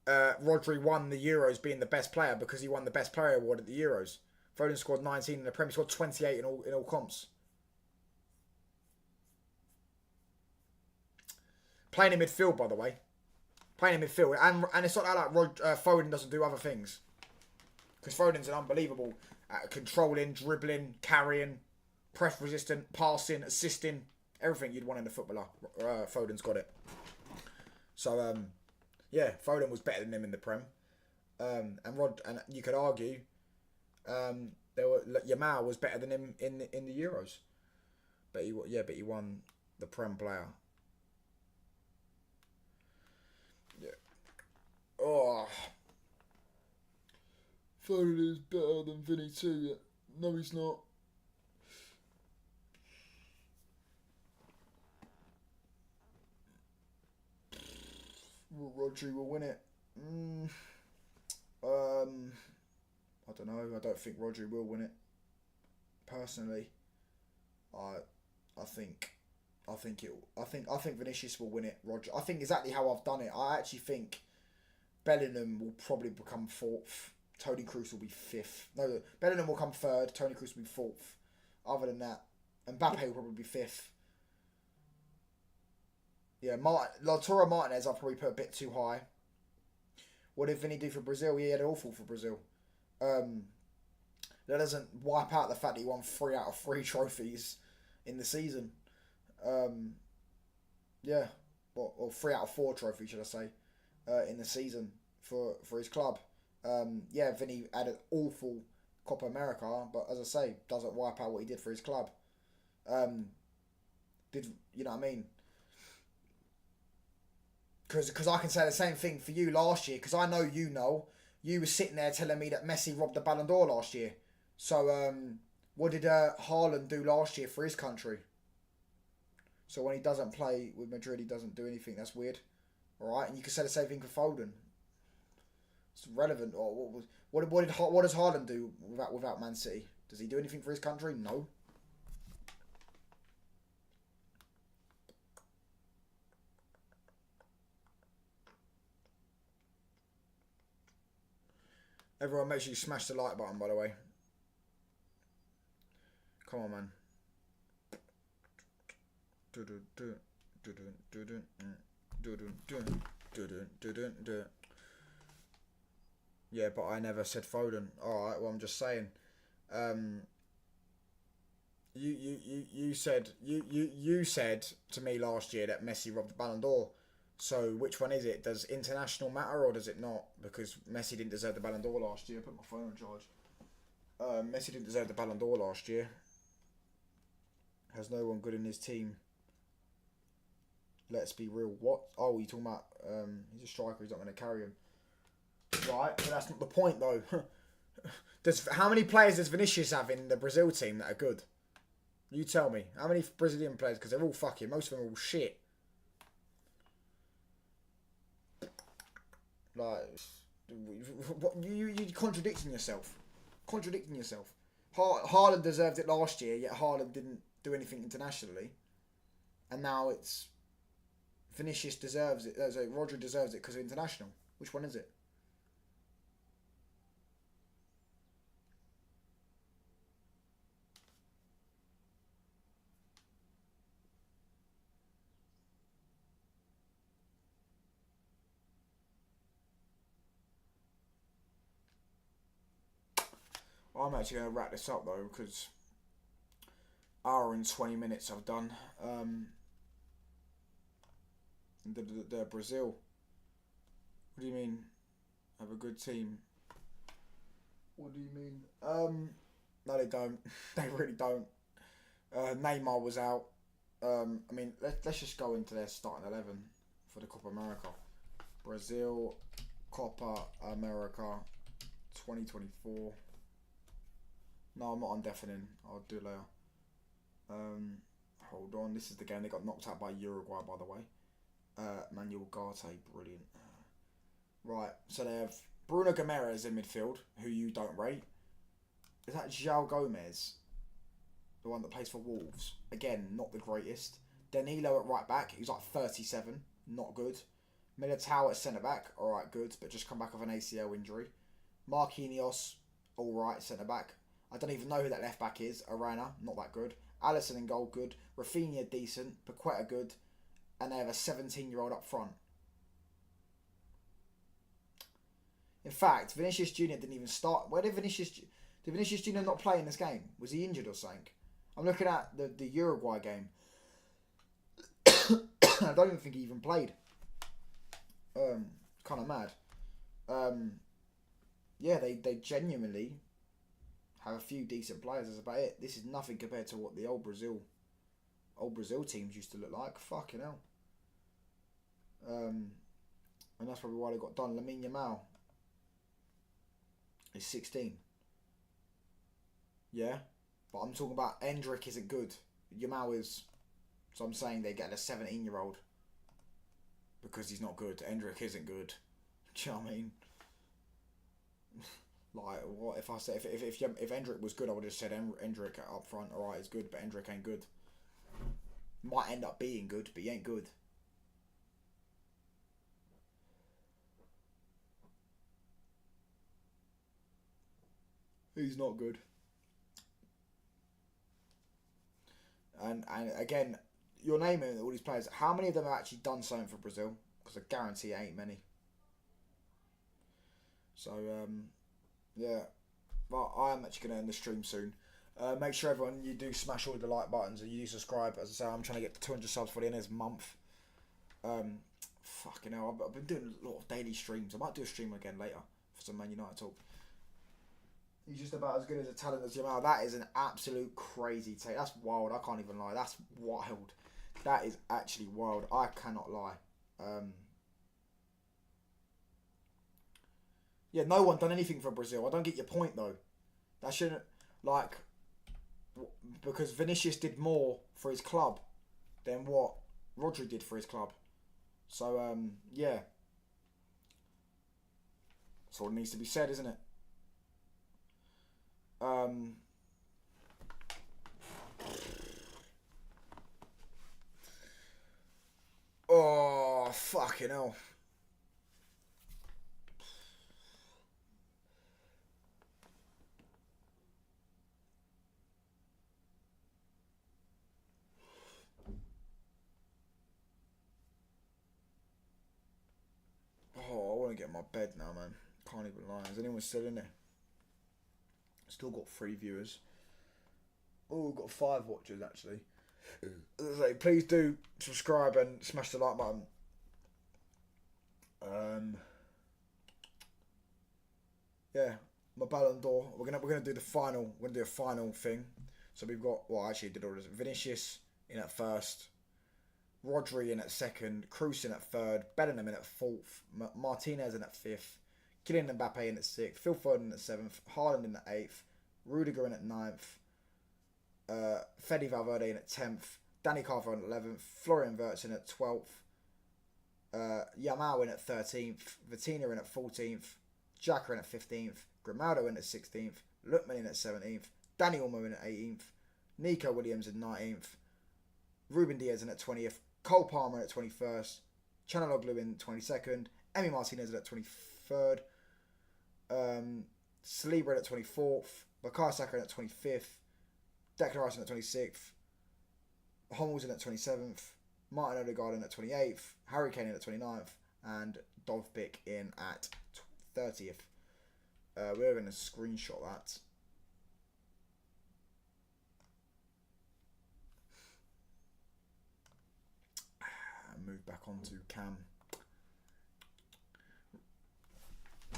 Rodri won the Euros being the best player because he won the best player award at the Euros. Foden scored 19 in the Premier, scored 28 in all comps. Playing in midfield, by the way. Playing in midfield. And it's not like Foden doesn't do other things. Because Foden's an unbelievable at controlling, dribbling, carrying, press resistant, passing, assisting. Everything you'd want in a footballer. Foden's got it. So, yeah, Foden was better than him in the Prem. And you could argue Yamal was better than him in the Euros. But he won the Prem player. Yeah. Oh, Foden is better than Vinny too. No, he's not. Rodri will win it. I don't know. I don't think Rodri will win it. Personally, I think Vinicius will win it. I think exactly how I've done it. I actually think Bellingham will probably become fourth. Toni Kroos will be fifth. No, Bellingham will come third. Toni Kroos will be fourth. Other than that, Mbappe will probably be fifth. Yeah, Lautaro Martinez I'll probably put a bit too high. What did Vinny do for Brazil? He had awful for Brazil. That doesn't wipe out the fact that he won 3 out of 3 trophies in the season. Yeah, or 3 out of 4 trophies, should I say, in the season for his club. Yeah, Vinny had an awful Copa America, but as I say, doesn't wipe out what he did for his club. You know what I mean? Because I can say the same thing for you last year, because I know you were sitting there telling me that Messi robbed the Ballon d'Or last year. So, what did Haaland do last year for his country? So when he doesn't play with Madrid, he doesn't do anything. That's weird. Alright, and you can say the same thing for Foden. It's relevant. Or what does Haaland do without Man City? Does he do anything for his country? No. Everyone, make sure you smash the like button, by the way. Come on, man. Yeah, but I never said Foden. Alright, well, I'm just saying. You said to me last year that Messi robbed the Ballon d'Or. So which one is it? Does international matter or does it not? Because Messi didn't deserve the Ballon d'Or last year. I put my phone on charge. Messi didn't deserve the Ballon d'Or last year. Has no one good in his team. Let's be real. What? Oh, you're talking about he's a striker. He's not going to carry him. Right, but that's not the point though. How many players does Vinicius have in the Brazil team that are good? You tell me. How many Brazilian players? Because they're all fucking. Most of them are all shit. Like, you're contradicting yourself. Haaland deserved it last year, yet Haaland didn't do anything internationally. And now it's Vinicius deserves it. Rodri deserves it because of international. Which one is it? I'm actually going to wrap this up though, because hour and 20 minutes I've done. The Brazil. What do you mean? Have a good team? What do you mean? No, they don't. They really don't. Neymar was out. I mean, let's just go into their starting 11 for the Copa America. Brazil, Copa America, 2024. No, I'm not undeafening. I'll do later. Hold on. This is the game they got knocked out by Uruguay, by the way. Manuel Garte, brilliant. Right, so they have Bruno Gomes in midfield, who you don't rate. Is that João Gomez? The one that plays for Wolves. Again, not the greatest. Danilo at right back, he's like 37, not good. Militao at centre back, alright, good, but just come back off an ACL injury. Marquinhos, alright, centre back. I don't even know who that left back is. Arana, not that good. Alisson in goal, good. Rafinha, decent. Paqueta, good. And they have a 17-year-old up front. In fact, Vinicius Jr. didn't even start. Where did Vinicius Jr. not play in this game? Was he injured or something? I'm looking at the Uruguay game. I don't even think he even played. Kind of mad. Yeah, they genuinely have a few decent players. That's about it. This is nothing compared to what the old Brazil teams used to look like. Fucking hell. And that's probably why they got done. Lamine Yamal is 16. Yeah, but I'm talking about Endrick isn't good. Yamal is. So I'm saying they get a 17-year-old because he's not good. Endrick isn't good. Do you know what I mean? Like, what if I said if Endrick was good, I would have said Endrick up front. All right, he's good, but Endrick ain't good. Might end up being good, but he ain't good. He's not good. And again, you're naming all these players. How many of them have actually done something for Brazil? Because I guarantee it ain't many. So, yeah. But I am actually going to end the stream soon. Make sure everyone, you do smash all the like buttons and you do subscribe. As I say, I'm trying to get to 200 subs for the end of this month. Fucking hell, I've been doing a lot of daily streams. I might do a stream again later for some Man United talk. He's just about as good as a talent as Yamal. That is an absolute crazy take. That's wild. I can't even lie. That's wild. That is actually wild. I cannot lie. Yeah, no one done anything for Brazil. I don't get your point though. That shouldn't, like, because Vinicius did more for his club than what Rodri did for his club. So yeah, that's all that needs to be said, isn't it? Oh, fucking hell. Oh, I want to get in my bed now, man. Can't even lie. Is anyone still in there? Still got 3 viewers. Oh, got 5 watchers actually. So please do subscribe and smash the like button. Yeah, my Ballon d'Or. We're gonna do the final. We're gonna do a final thing. So we've got, well, actually did all this. Vinicius in at first, Rodri in at second, Kroos in at third, Bellingham in at fourth, Martinez in at fifth, Kylian Mbappe in at sixth, Phil Foden in at seventh, Haaland in at eighth, Rudiger in at ninth, Fede Valverde in at 10th, Danny Carver in at 11th, Florian Wirtz in at 12th, Yamal in at 13th, Vitinha in at 14th, Xhaka in at 15th, Grimaldo in at 16th, Lookman in at 17th, Dani Olmo in at 18th, Nico Williams in 19th, Ruben Diaz in at 20th, Cole Palmer in at 21st, Chanaloglu in 22nd, Emi Martinez in at 23rd, Saliba in at 24th, Bukayo Saka in at 25th, Declan Rice in at 26th, Hummels in at 27th, Martin Odegaard in at 28th, Harry Kane in at 29th, and Dovbyk in at 30th. We're going to screenshot that. And move back onto Cam.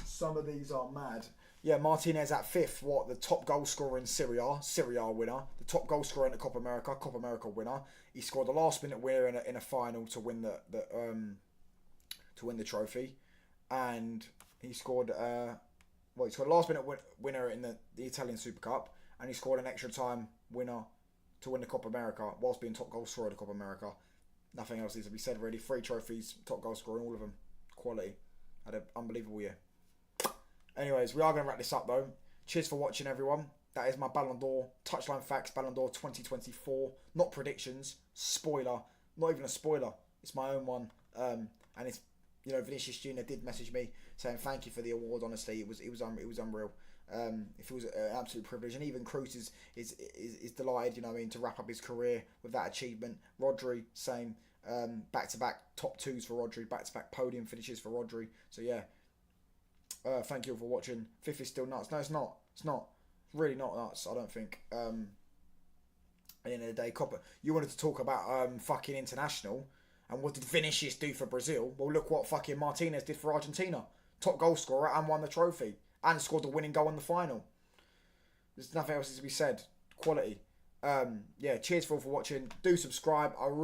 Some of these are mad. Yeah, Martinez at 5th. What? The top goal scorer in Serie A winner. The top goal scorer in the Copa America winner. He scored the last minute winner in a final to win the trophy, and he scored he scored a last minute winner in the Italian Super Cup, and he scored an extra time winner to win the Copa America whilst being top goal scorer of the Copa America. Nothing else needs to be said really. 3 trophies, top goal scorer in all of them. Quality. Had an unbelievable year. Anyways, we are going to wrap this up though. Cheers for watching, everyone. That is my Ballon d'Or touchline facts. Ballon d'Or 2024. Not predictions. Spoiler. Not even a spoiler. It's my own one. And it's, you know, Vinicius Junior did message me saying thank you for the award. Honestly, it was unreal. It feels an absolute privilege, and even Cruz is delighted, you know what I mean, to wrap up his career with that achievement. Rodri, same, back-to-back top twos for Rodri, back-to-back podium finishes for Rodri. So yeah, thank you all for watching. FIFA is still nuts. No, it's not. It's not. It's really not nuts. I don't think. At the end of the day, Copper, you wanted to talk about fucking international, and what did Vinicius do for Brazil? Well, look what fucking Martinez did for Argentina. Top goal scorer and won the trophy. And scored the winning goal in the final. There's nothing else to be said. Quality. Yeah, cheers for all for watching. Do subscribe. I really